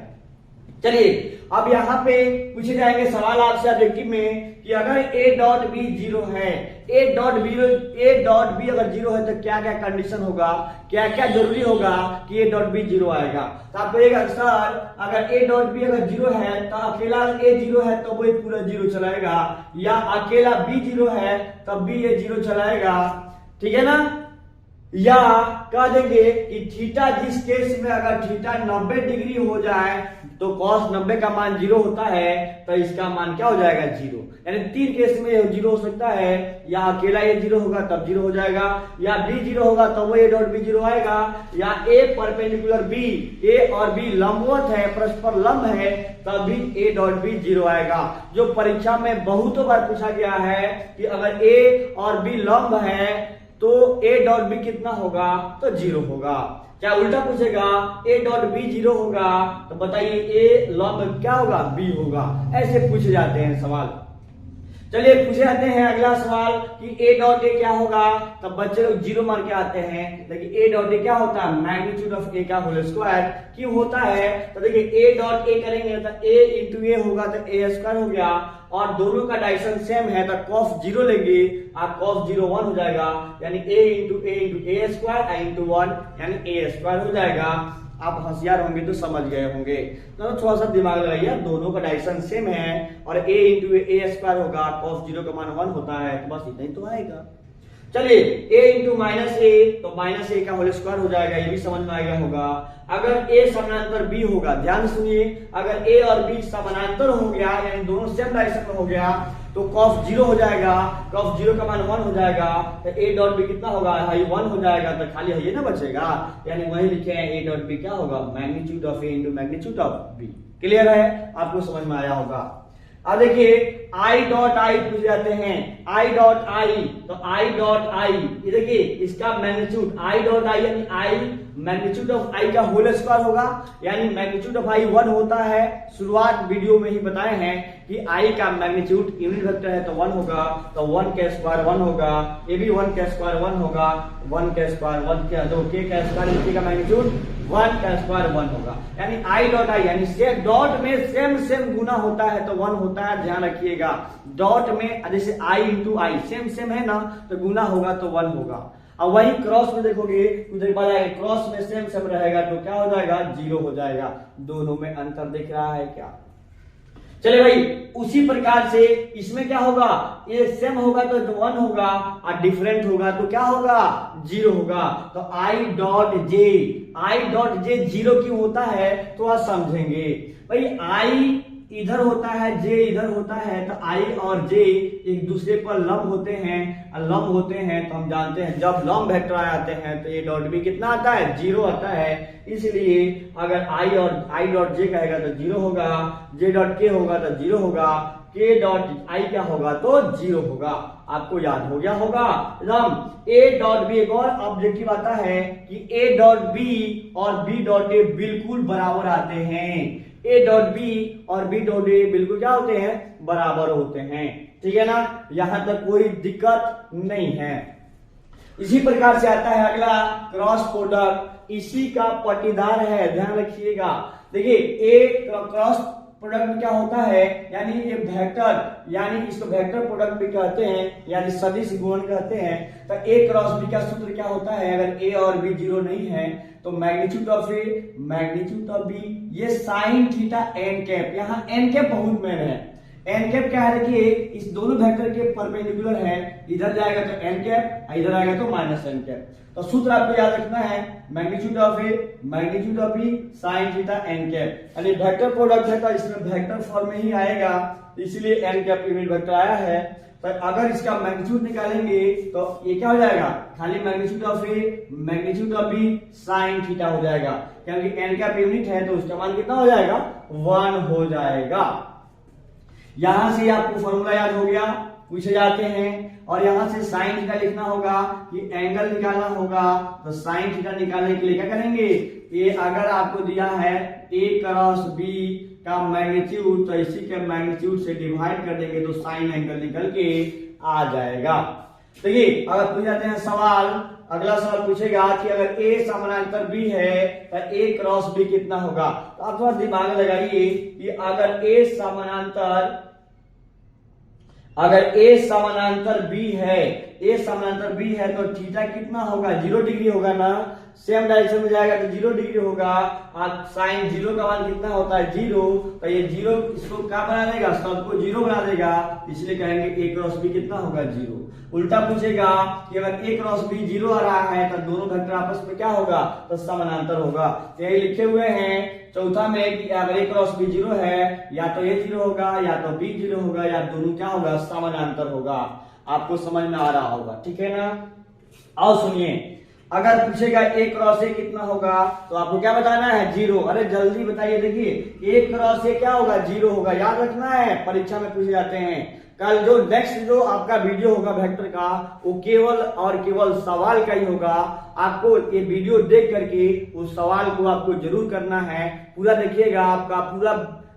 चलिए अब यहाँ पे पूछे जाएंगे सवाल आपसे ऑब्जेक्टिव में कि अगर ए डॉट बी जीरो है, ए डॉट बी अगर जीरो है तो क्या क्या कंडीशन होगा, क्या क्या जरूरी होगा कि ए डॉट बी जीरो आएगा। तो आपको एक अक्सर अगर ए डॉट बी अगर जीरो है तो अकेला ए जीरो है तो वही पूरा जीरो चलाएगा, या अकेला बी जीरो है तब भी ये जीरो चलाएगा, ठीक है ना। या कह देंगे कि थीटा जिस केस में अगर थीटा 90 डिग्री हो जाए तो cos 90 का मान जीरो होता है तो इसका मान क्या हो जाएगा जीरो। यानी तीन केस में जीरो हो सकता है, या अकेला ए जीरो होगा तब जीरो हो जाएगा, या बी जीरो होगा तब वो ए डॉट बी जीरो आएगा, या ए परपेंडिकुलर बी, ए और बी लंबवत है परस्पर लंब है तब भी ए डॉट बी जीरो आएगा। जो परीक्षा में बहुतों बार पूछा गया है कि अगर ए और बी लंब है तो ए डॉट बी कितना होगा तो जीरो होगा। क्या उल्टा पूछेगा ए डॉट बी जीरो होगा तो बताइए ए लंब क्या होगा बी होगा। ऐसे पूछे जाते हैं सवाल। चलिए पूछे जाते हैं अगला सवाल कि ए डॉट ए क्या होगा, तब बच्चे लोग जीरो मार के आते हैं, लेकिन ए डॉट ए क्या होता है मैग्नीट्यूड ऑफ ए का होल स्क्वायर। क्यों होता है तो देखिए ए डॉट ए करेंगे तो ए इंटू ए होगा तो ए स्क्वायर हो गया, और दोनों का डायरेक्शन सेम है तो कॉस जीरो लेंगे आप कॉस जीरो 1 हो जाएगा, यानी ए इंटू ए स्क्वायर इंटू 1 यानी ए स्क्वायर हो जाएगा। आप होशियार होंगे तो समझ गए होंगे, तो थोड़ा सा दिमाग लगाइए, दोनों का डायरेक्शन सेम है और a इंटू ए स्क्वायर होगा, cos जीरो का मान 1 होता है तो बस इतना ही तो आएगा। चलिए a इंटू माइनस ए तो माइनस ए का होल स्क्वायर हो जाएगा, ये भी समझ में आ गया होगा। अगर a समानांतर b होगा, ध्यान सुनिए, अगर a और b समानांतर हो गया यानी दोनों सेम डायरेक्शन में हो गया तो cos जीरो हो जाएगा, cos जीरो का मान 1 हो जाएगा तो a डॉट बी कितना होगा हाई 1 हो जाएगा, तो खाली है ना बचेगा, यानी वही लिखे हैं a डॉट बी क्या होगा magnitude of a into magnitude of b। Clear है, आपको समझ में आया होगा। अब देखिए आई डॉट आई पूछ जाते हैं, आई डॉट आई तो आई डॉट आई ये देखिए इसका मैग्नीट्यूड आई डॉट आई यानी आई मैग्नीट्यूड ऑफ आई का होल स्क्वायर होगा, यानी मैग्नीट्यूड ऑफ आई 1 होता है। शुरुआत वीडियो में ही बताए हैं कि आई का मैग्नीट्यूड यूनिट वेक्टर है तो 1 होगा, तो 1 का स्क्वायर 1 होगा, ये भी 1 का स्क्वायर 1 होगा, 1 का स्क्वायर 1 का तो k का स्क्वायर k का मैग्नीट्यूड 1 का स्क्वायर 1 होगा, यानी आई डॉट आई यानी से डॉट में सेम गुना होता है तो 1 होता है, ध्यान रखिएगा। डॉट में जैसे आई इंटू आई सेम है ना तो गुना होगा तो 1 होगा। अब वही क्रॉस में देखोगे क्रॉस में सेम रहेगा तो क्या हो जाएगा जीरो हो जाएगा। दोनों में अंतर दिख रहा है क्या? चले भाई उसी प्रकार से इसमें क्या होगा, ये सेम होगा तो 1 होगा और डिफरेंट होगा तो क्या होगा जीरो होगा। तो आई डॉट जे जीरो क्यों होता है तो आप समझेंगे। भाई आई इधर होता है जे इधर होता है तो आई और जे एक दूसरे पर लंब होते हैं तो हम जानते हैं जब लंब वेक्टर आते हैं तो ये डॉट बी कितना आता है जीरो आता है। इसलिए अगर आई और आई डॉट जे कहेगा तो जीरो होगा, जे डॉट के होगा तो जीरो होगा, के डॉट आई क्या होगा तो जीरो होगा। आपको याद हो गया होगा एकदम। ए डॉट बी एक और ऑब्जेक्टिव आता है कि ए डॉट बी और बी डॉट ए बिल्कुल बराबर आते हैं। ए डॉट बी और बी डॉट ए बिल्कुल क्या होते हैं बराबर होते हैं, ठीक है ना, यहां तक कोई दिक्कत नहीं है। इसी प्रकार से आता है अगला क्रॉस प्रोडक्ट, इसी का पटीदार है, ध्यान रखिएगा। देखिए ए क्रॉस प्रोडक्ट में क्या होता है यानी ये वेक्टर यानी इसको वेक्टर प्रोडक्ट भी कहते हैं यानी सदिश गुणन कहते हैं। तो ए क्रॉस बी का सूत्र क्या होता है, अगर ए और बी जीरो नहीं है तो magnitude of A magnitude of b ये साइन थीटा एन कैप, यहाँ एन कैप बहुत मेन है। एन कैप क्या है देखिए इस दोनों वेक्टर के परपेंडिकुलर है, इधर जाएगा तो एन कैप इधर आएगा तो माइनस एन कैप। तो सूत्र आपको याद रखना है magnitude of A magnitude of b sine theta n cap, यानी वेक्टर प्रोडक्ट है तो इसमें वेक्टर फॉर्म में ही आएगा, इसलिए एन कैप यूनिट वेक्टर आया है। तो अगर इसका मैग्नीट्यूड निकालेंगे तो ये क्या हो जाएगा खाली magnitude of A magnitude of b sine theta हो जाएगा, क्योंकि एन कैप यूनिट है तो उसका मान कितना हो जाएगा 1 हो जाएगा। यहां से आपको फॉर्मूला याद हो गया, पूछे जाते हैं, और यहां से साइन थीटा लिखना होगा कि एंगल निकालना होगा। तो साइन थीटा निकालने के लिए क्या करेंगे, ये अगर आपको दिया है ए क्रॉस बी का मैग्नीट्यूड तो इसी के मैग्नीट्यूड से डिवाइड कर देंगे तो साइन एंगल निकल के आ जाएगा। देखिए अगर पूछ जाते हैं सवाल अगला सवाल पूछेगा कि अगर ए समानांतर बी है तो ए क्रॉस बी कितना होगा। तो आप थोड़ा दिमाग लगाइए कि अगर ए समानांतर बी है तो थीटा कितना होगा, 0 डिग्री होगा ना। सेम डायरेक्शन में जाएगा तो 0 डिग्री होगा। आप साइन 0 का मान कितना होता है, 0। तो ये 0 इसको क्या बना देगा, सबको 0 बना देगा, इसलिए कहेंगे ए क्रॉस बी कितना होगा, 0। उल्टा पूछेगा कि अगर ए क्रॉस बी 0 आ रहा है तो दोनों वेक्टर आपस में क्या होगा, तो समानांतर होगा। तो यही लिखे हुए हैं चौथा में कि अगर ए क्रॉस बी 0 है, या तो ए 0 होगा या तो बी 0 होगा, या दोनों क्या होगा, समानांतर होगा। आपको समझ में आ रहा होगा, ठीक है ना। आओ सुनिए, अगर पूछेगा ए क्रॉस ए कितना होगा तो आपको क्या बताना है, 0। अरे जल्दी बताइए, देखिए ए क्रॉस ए क्या होगा, 0 होगा। याद रखना है, परीक्षा में पूछे जाते हैं। कल जो नेक्स्ट जो आपका वीडियो होगा वेक्टर का, वो केवल और केवल सवाल का ही होगा। आपको ये वीडियो देख करके उस सवाल को आपको जरूर करना है, पूरा देखिएगा, आपका पूरा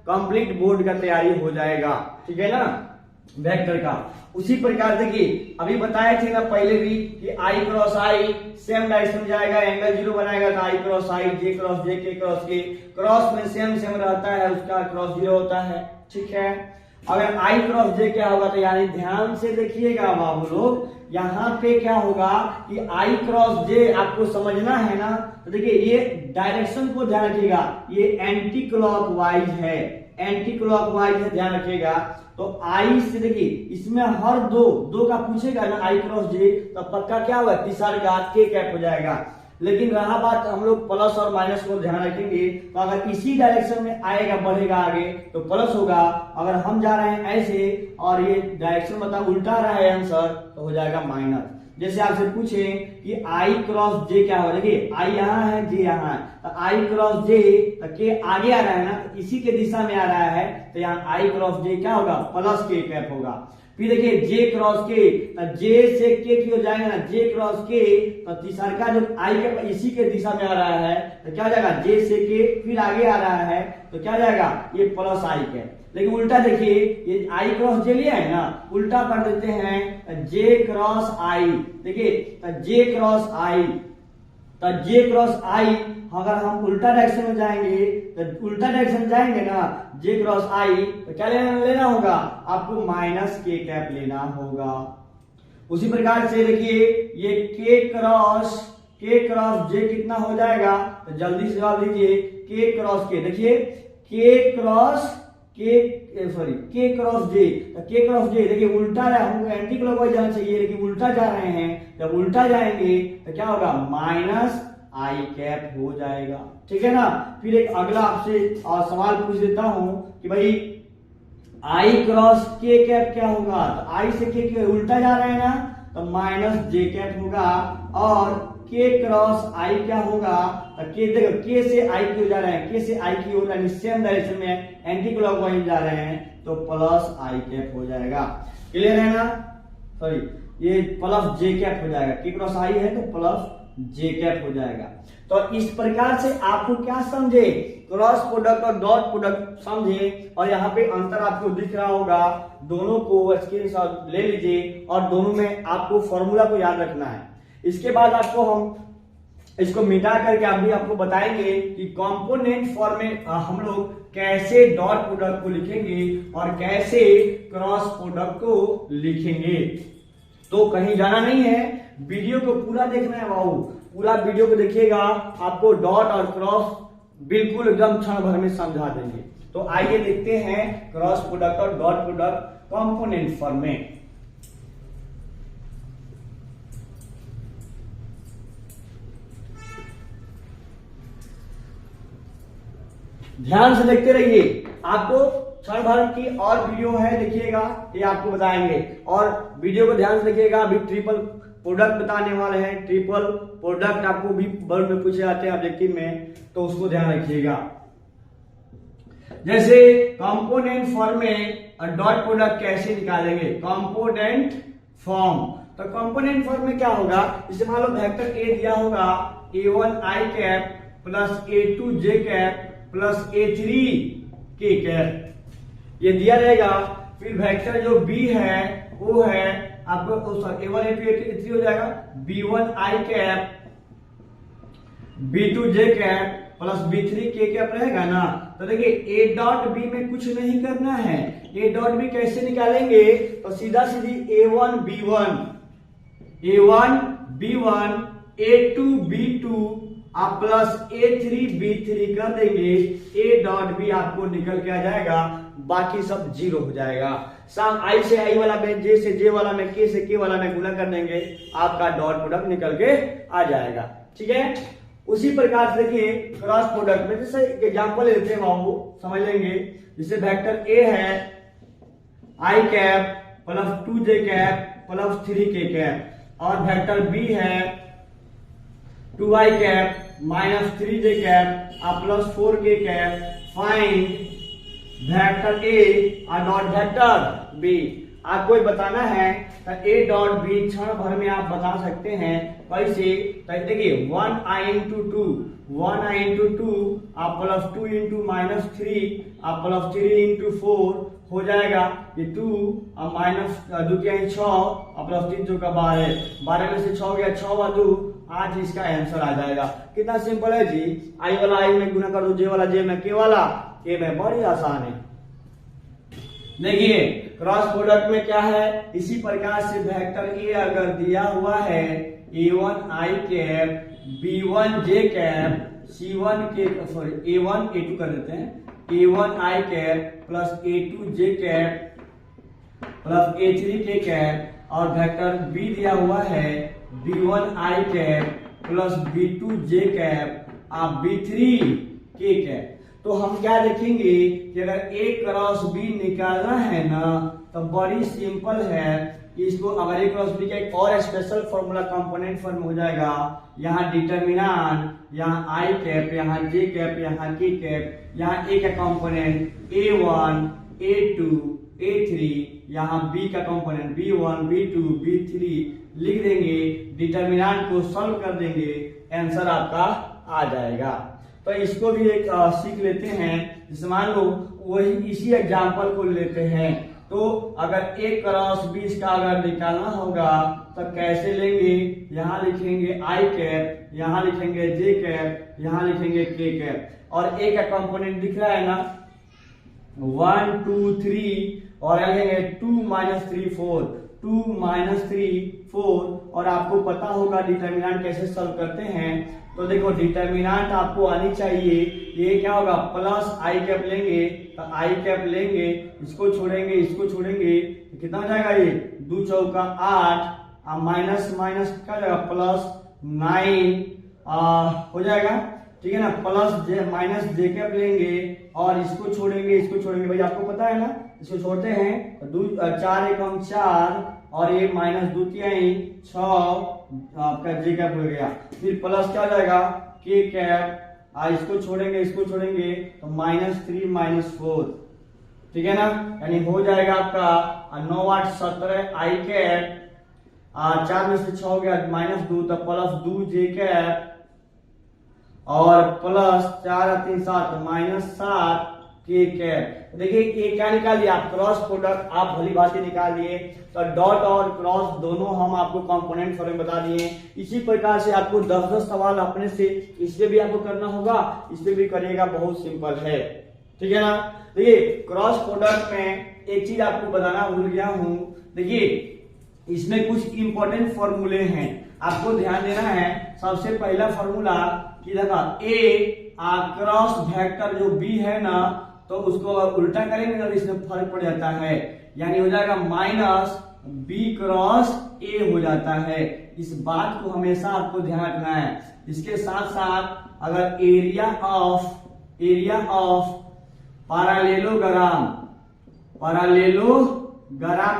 कंप्लीट बोर्ड का तैयारी हो जाएगा, ठीक है ना, वेक्टर का। उसी प्रकार देखिए अभी बताए थे ना पहले भी कि आई क्रॉस आई सेम डायरेक्शन में जाएगा, एंगल 0 बनाएगा तो आई क्रॉस आई, जे क्रॉस जे, के क्रॉस के, क्रॉस में सेम रहता है, उसका क्रॉस 0 होता है, ठीक है। अगर आई क्रॉस जे क्या होगा, तो यानी ध्यान से देखिएगा बाबू लोग, यहाँ पे क्या होगा कि आई क्रॉस जे आपको समझना है ना। तो देखिए ये डायरेक्शन को ध्यान रखिएगा, ये एंटी क्लॉकवाइज है, ध्यान रखिएगा। तो आई से देखिए इसमें हर दो का पूछेगा ना आई क्रॉस जे, तो पक्का क्या होगा, तीसरा का के कैप हो जाएगा। लेकिन रहा बात हम लोग प्लस और माइनस को ध्यान रखेंगे, तो अगर इसी डायरेक्शन में आएगा बढ़ेगा आगे तो प्लस होगा, अगर हम जा रहे हैं ऐसे और ये डायरेक्शन मतलब उल्टा रहा है आंसर तो हो जाएगा माइनस। जैसे आपसे पूछे कि आई क्रॉस जे क्या होगा, देखिए आई यहाँ है, जे यहाँ है, तो आई क्रॉस जे तो के आगे आ रहा है ना, तो इसी के दिशा में आ रहा है, तो यहाँ आई क्रॉस जे क्या होगा, प्लस के कैप होगा। फिर देखिए जे क्रॉस के, जे से के की हो जाएगा ना, जे क्रॉस के, तो तीसरा का जो आई के इसी के दिशा में आ रहा है तो क्या हो जाएगा, जे से के, फिर आगे आ रहा है तो क्या हो जाएगा, ये प्लस आई के। लेकिन उल्टा देखिए ये आई क्रॉस जे लिया है ना, उल्टा कर देते हैं जे क्रॉस आई। देखिए जे क्रॉस आई, अगर हम उल्टा डायरेक्शन में जाएंगे तो उल्टा डायरेक्शन जाएंगे ना, जे क्रॉस आई तो क्या लेना होगा, आपको माइनस के कैप लेना होगा। उसी प्रकार से देखिए ये के क्रॉस जे कितना हो जाएगा, तो जल्दी से जवाब दीजिए, के क्रॉस के। देखिए के क्रॉस जे, देखिए उल्टा हमको एंटी क्लॉकवाइज जाना चाहिए, लेकिन उल्टा जा रहे हैं, जब उल्टा जाएंगे तो क्या होगा, माइनस आई कैप हो जाएगा, ठीक है ना। फिर एक अगला आपसे सवाल पूछ देता हूं कि भाई आई क्रॉस के कैप क्या होगा, तो आई से के उल्टा जा रहे हैं ना, तो माइनस जे कैप होगा। और के क्रॉस आई क्या होगा, के देखो के से आई की जा रहे हैं, के से आई की ओर यानी सेम डायरेक्शन में एंटी क्लॉकवाइज जा रहे हैं, तो प्लस आई कैप हो जाएगा। क्लियर है ना, सॉरी ये प्लस जे कैप हो जाएगा, के क्रॉस आई है तो प्लस जे कैप हो जाएगा। तो इस प्रकार से आपको क्या समझे, क्रॉस प्रोडक्ट और डॉट प्रोडक्ट समझे, और यहाँ पे अंतर आपको दिख रहा होगा, दोनों को स्क्रीनशॉट ले लीजिए और दोनों में आपको फॉर्मूला को याद रखना है। इसके बाद आपको हम इसको मिटा करके अभी आपको बताएंगे कि कंपोनेंट फॉर्म में हम लोग कैसे डॉट प्रोडक्ट को लिखेंगे और कैसे क्रॉस प्रोडक्ट को लिखेंगे। तो कहीं जाना नहीं है, वीडियो को पूरा देखना है बाबू, पूरा वीडियो को देखिएगा, आपको डॉट और क्रॉस बिल्कुल एकदम क्षण भर में समझा देंगे। तो आइए देखते हैं क्रॉस प्रोडक्ट और डॉट प्रोडक्ट कंपोनेंट फॉर्म में। ध्यान से देखते रहिए, आपको क्षण भर की और वीडियो है, देखिएगा, ये आपको बताएंगे। और वीडियो को ध्यान से देखिएगा, अभी ट्रिपल प्रोडक्ट बताने वाले हैं, ट्रिपल प्रोडक्ट आपको भी बोर्ड में पूछे जाते हैं ऑब्जेक्टिव में, तो उसको ध्यान रखिएगा। जैसे कंपोनेंट फॉर्म में डॉट प्रोडक्ट कैसे निकालेंगे, कंपोनेंट फॉर्म, तो कंपोनेंट फॉर्म में क्या होगा, जैसे मान लो वेक्टर ए दिया होगा, a1 आई कैप प्लस a2 जे कैप प्लस a3 के कैप, ये दिया रहेगा। फिर वेक्टर जो b है वो है आपको A1 A2 A3 हो जाएगा, B1 I cap B2 J cap plus B3 K cap रहेगा ना। तो देखिए A डॉट B में कुछ नहीं करना है, A डॉट B कैसे निकालेंगे, तो सीधा सीधी A1 B1 A2 B2 आप प्लस A3 B3 कर देंगे, A डॉट B आपको निकल के आ जाएगा, बाकी सब जीरो हो जाएगा। साम I से I वाला में, J से J वाला में, K से K वाला में गुना कर देंगे, आपका डॉट प्रोडक्ट निकल के आ जाएगा। ठीक है, उसी प्रकार से देखिए क्रॉस प्रोडक्ट में जैसे एग्जांपल लेते हैं, बाबू समझ लेंगे। जैसे वेक्टर A है I cap plus 2J cap plus 3K cap, और वेक्टर B है 2I cap minus 3J cap और plus 4K cap. Find vector A और डॉट वेक्टर B। आपको बताना है तो A डॉट B क्षण भर में आप बता सकते हैं कैसे। तो देखिए 1I इंटू 1I इंटू 2 आप प्लस 2 इंटू माइनस 3 आप प्लस 3 इंटू 4 हो जाएगा, ये 2 और माइनस 2 क्या है 6 और प्लस 3 जो का 12 में से 6 गया 6 व 2 8, इसका आंसर आ जाएगा। कितना सिंपल है जी, I वाला I में गुना कर दो, J वाला J में, K वाला K में, बड़ी आसान है। देखिए क्रॉस प्रोडक्ट में क्या है, इसी प्रकार से वेक्टर A अगर दिया हुआ है A1 I cap B1 J cap C1 K sorry A1 A2 कर देते हैं, A1 I cap plus A2 J cap plus A3 K cap, और वेक्टर B दिया हुआ है B1 I cap plus B2 J cap और B3 K कैप। तो हम क्या देखेंगे कि अगर A क्रॉस B निकालना है ना तो बड़ी सिंपल है। इसको अगर A क्रॉस B का एक और स्पेशल फॉर्मूला कंपोनेंट फॉर्म हो जाएगा, यहाँ डिटर्मिनेंट, यहाँ I कैप, यहाँ J कैप, यहाँ K कैप, यहाँ A का कंपोनेंट A1 A2 A3, यहाँ B का कंपोनेंट B1 B2 B3 लिख देंगे, डिटर्मिनेंट को सॉल्व कर देंगे, आंसर आपका आ जाएगा। तो इसको भी एक सीख लेते हैं। जैसे मान लो वही इसी एग्जांपल को लेते हैं, तो अगर A क्रॉस B इसका अगर निकालना होगा तो कैसे लेंगे, यहाँ लिखेंगे I कैप, यहाँ लिखेंगे J कैप, यहाँ लिखेंगे K कैप, और A का कंपोनेंट दिख रहा है ना 1 2 3, और लिखेंगे 2 माइनस 3 4 2 माइनस 3 4, और आपको पता होगा डिटर्मिनेंट कैसे सॉल्व करते हैं। तो देखो डिटर्मिनेंट आपको आनी चाहिए, ये क्या होगा प्लस I कैप लेंगे तो I कैप लेंगे, इसको छोड़ेंगे इसको छोड़ेंगे, तो कितना हो जाएगा, ये 2 चौका 8 और माइनस माइनस क्या जाएगा प्लस 9 हो जाएगा। ठीक है ना, plus J minus J cap लेंगे और इसको छोड़ेंगे इसको छोड़ेंगे, भाई आपको पता है ना, इसको छोड़ते हैं तो 4 एकम 4 और ये माइनस 2 तिहाई 6 आपका J कैप हो गया। फिर प्लस क्या हो जाएगा K कैप, इसको छोड़ेंगे तो माइनस 3 माइनस 4, ठीक है ना, यानी हो जाएगा आपका 9 8 17 I कैप, 4 में से 6 हो गया माइनस 2 तो प्लस 2 J कैप, और प्लस 4 3 7 माइनस 7 K कैप। देखिए ये क्या निकाल लिया आप, क्रॉस प्रोडक्ट आप भली भांति निकाल लिए। तो डॉट और क्रॉस दोनों हम आपको कंपोनेंट फॉर्म बता दिए। इसी प्रकार से आपको 10-10 सवाल अपने से इससे भी आपको करना होगा, इससे भी करिएगा, बहुत सिंपल है। ठीक है ना। देखिए क्रॉस प्रोडक्ट में एक चीज आपको बताना भूल गया हूं, देखिए इसमें कुछ इंपॉर्टेंट फॉर्मूले हैं, आपको ध्यान देना है। सबसे पहला फॉर्मूला की देखा ए क्रॉस वेक्टर जो बी है ना, तो उसको उल्टा करेंगे ना इसमें फर्क पड़ जाता है, यानी हो जाएगा माइनस बी क्रॉस ए हो जाता है। इस बात को हमेशा आपको ध्यान रखना है। इसके साथ साथ अगर एरिया ऑफ पैरेललोग्राम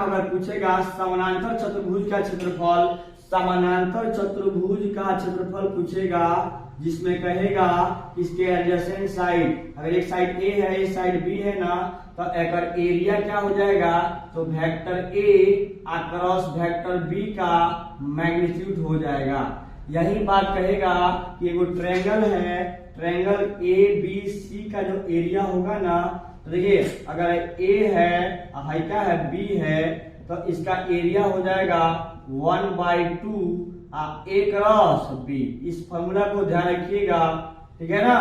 अगर पूछेगा, समानांतर चतुर्भुज का क्षेत्रफल पूछेगा, जिसमें कहेगा इसके एडजेसेंट साइड, अगर एक साइड ए है एक साइड बी है ना, तो अगर एरिया क्या हो जाएगा, तो vector a across vector b का मैग्नीट्यूड हो जाएगा। यही बात कहेगा कि एगो ट्रायंगल है, ट्रायंगल ए बी सी का जो एरिया होगा ना, तो देखिए अगर ए है, हाइटा है बी है, तो इसका एरिया हो जाएगा 1/2 A क्रॉस B। इस फॉर्मूला को ध्यान रखिएगा, ठीक है ना।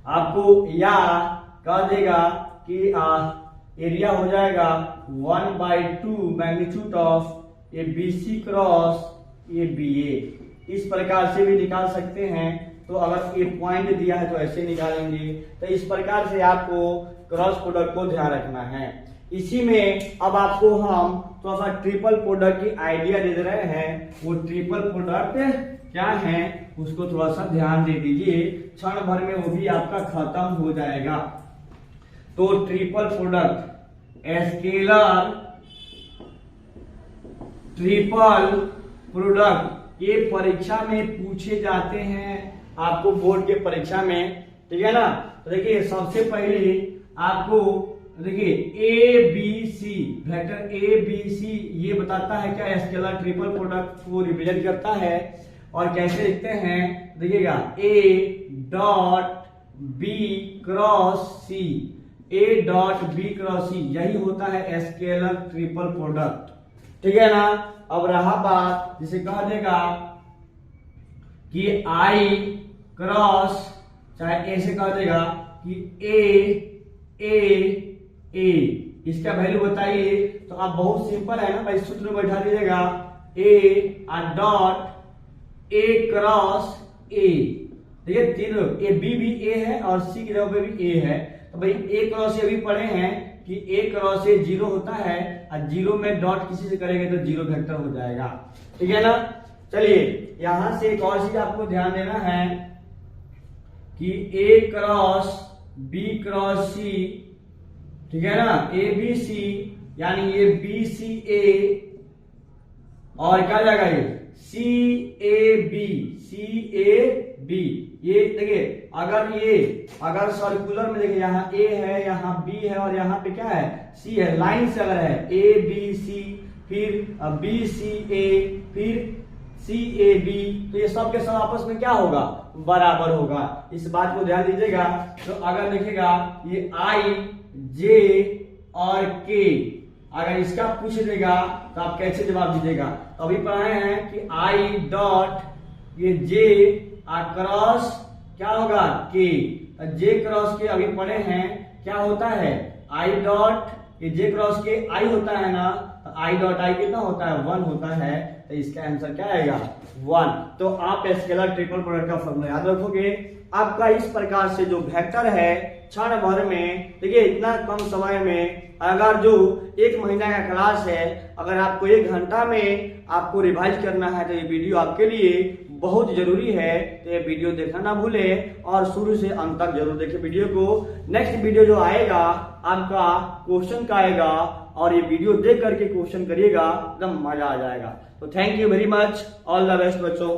आपको या कह देगा कि एरिया हो जाएगा 1/2 magnitude of A BC cross A BA। इस प्रकार से भी निकाल सकते हैं। तो अगर ए पॉइंट दिया है तो ऐसे निकालेंगे। तो इस प्रकार से आपको क्रॉस प्रोडक्ट को ध्यान रखना है। इसी में अब आपको हम थोड़ा सा ट्रिपल प्रोडक्ट की आइडिया दे रहे हैं। वो ट्रिपल प्रोडक्ट क्या है उसको थोड़ा सा ध्यान दे दीजिए, क्षण भर में वो भी आपका खत्म हो जाएगा। तो triple product, scalar triple product, ये परीक्षा में पूछे जाते हैं आपको बोर्ड के परीक्षा में, ठीक है ना। तो देखिए सबसे पहले आपको देखिए ABC वेक्टर ABC ये बताता है क्या, स्केलर ट्रिपल प्रोडक्ट को रिप्रेजेंट करता है। और कैसे लिखते हैं देखिएगा, A dot B cross C, A dot B cross C, यही होता है स्केलर ट्रिपल प्रोडक्ट, ठीक है ना। अब रहा बात, जिसे कह देगा कि I क्रॉस, चाहे ऐसे कह देगा कि A इसका वैल्यू बताइए। तो आप बहुत सिंपल है ना भाई, सूत्र में बैठा दीजिएगा A dot A cross A। देखिए तीनों A B भी A है और C की जगह पे भी A है। तो भाई A क्रॉस A भी पढ़े हैं कि A क्रॉस A 0 होता है और 0 में डॉट किसी से करेंगे तो 0 वेक्टर हो जाएगा, ठीक है ना। चलिए यहां से एक और चीज आपको ध्यान देना है कि A cross B cross C, ठीक है ना, ABC यानी ये BCA और क्या जाएगा ये CAB। ये देखिए अगर सर्कुलर में देखिए यहाँ A है, यहाँ B है और यहाँ पे क्या है C है, लाइन से अगर है ABC फिर BCA फिर CAB, तो ये सब के सब आपस में क्या होगा, बराबर होगा। इस बात को ध्यान दीजिएगा। तो अगर देखिएगा ये I J और K, अगर इसका पूछ देगा तो आप कैसे जवाब दीजिएगा। तो अभी पढ़ाए हैं कि I डॉट ये J क्रॉस क्या होगा K, J क्रॉस के अभी पढ़े हैं क्या होता है I डॉट ये J क्रॉस के I होता है ना, तो I डॉट I कितना होता है 1 होता है। तो इसका आंसर क्या आएगा 1। तो आप स्केलर ट्रिपल प्रोडक्ट का फॉर्मूला याद रखोगे। आपका इस प्रकार से जो वेक्टर है क्षण भर में, देखिए इतना कम समय में, अगर जो 1 महीना का क्लास है, अगर आपको 1 घंटा में आपको रिवाइज करना है तो ये वीडियो आपके लिए बहुत जरूरी है। तो ये वीडियो देखना ना भूले और शुरू से अंत तक जरूर देखें वीडियो को। नेक्स्ट वीडियो जो आएगा आपका क्वेश्चन का आएगा और ये वीडियो देख करके क्वेश्चन करिएगा, एकदम मजा आ जाएगा। तो thank you very much, all the best बच्चों।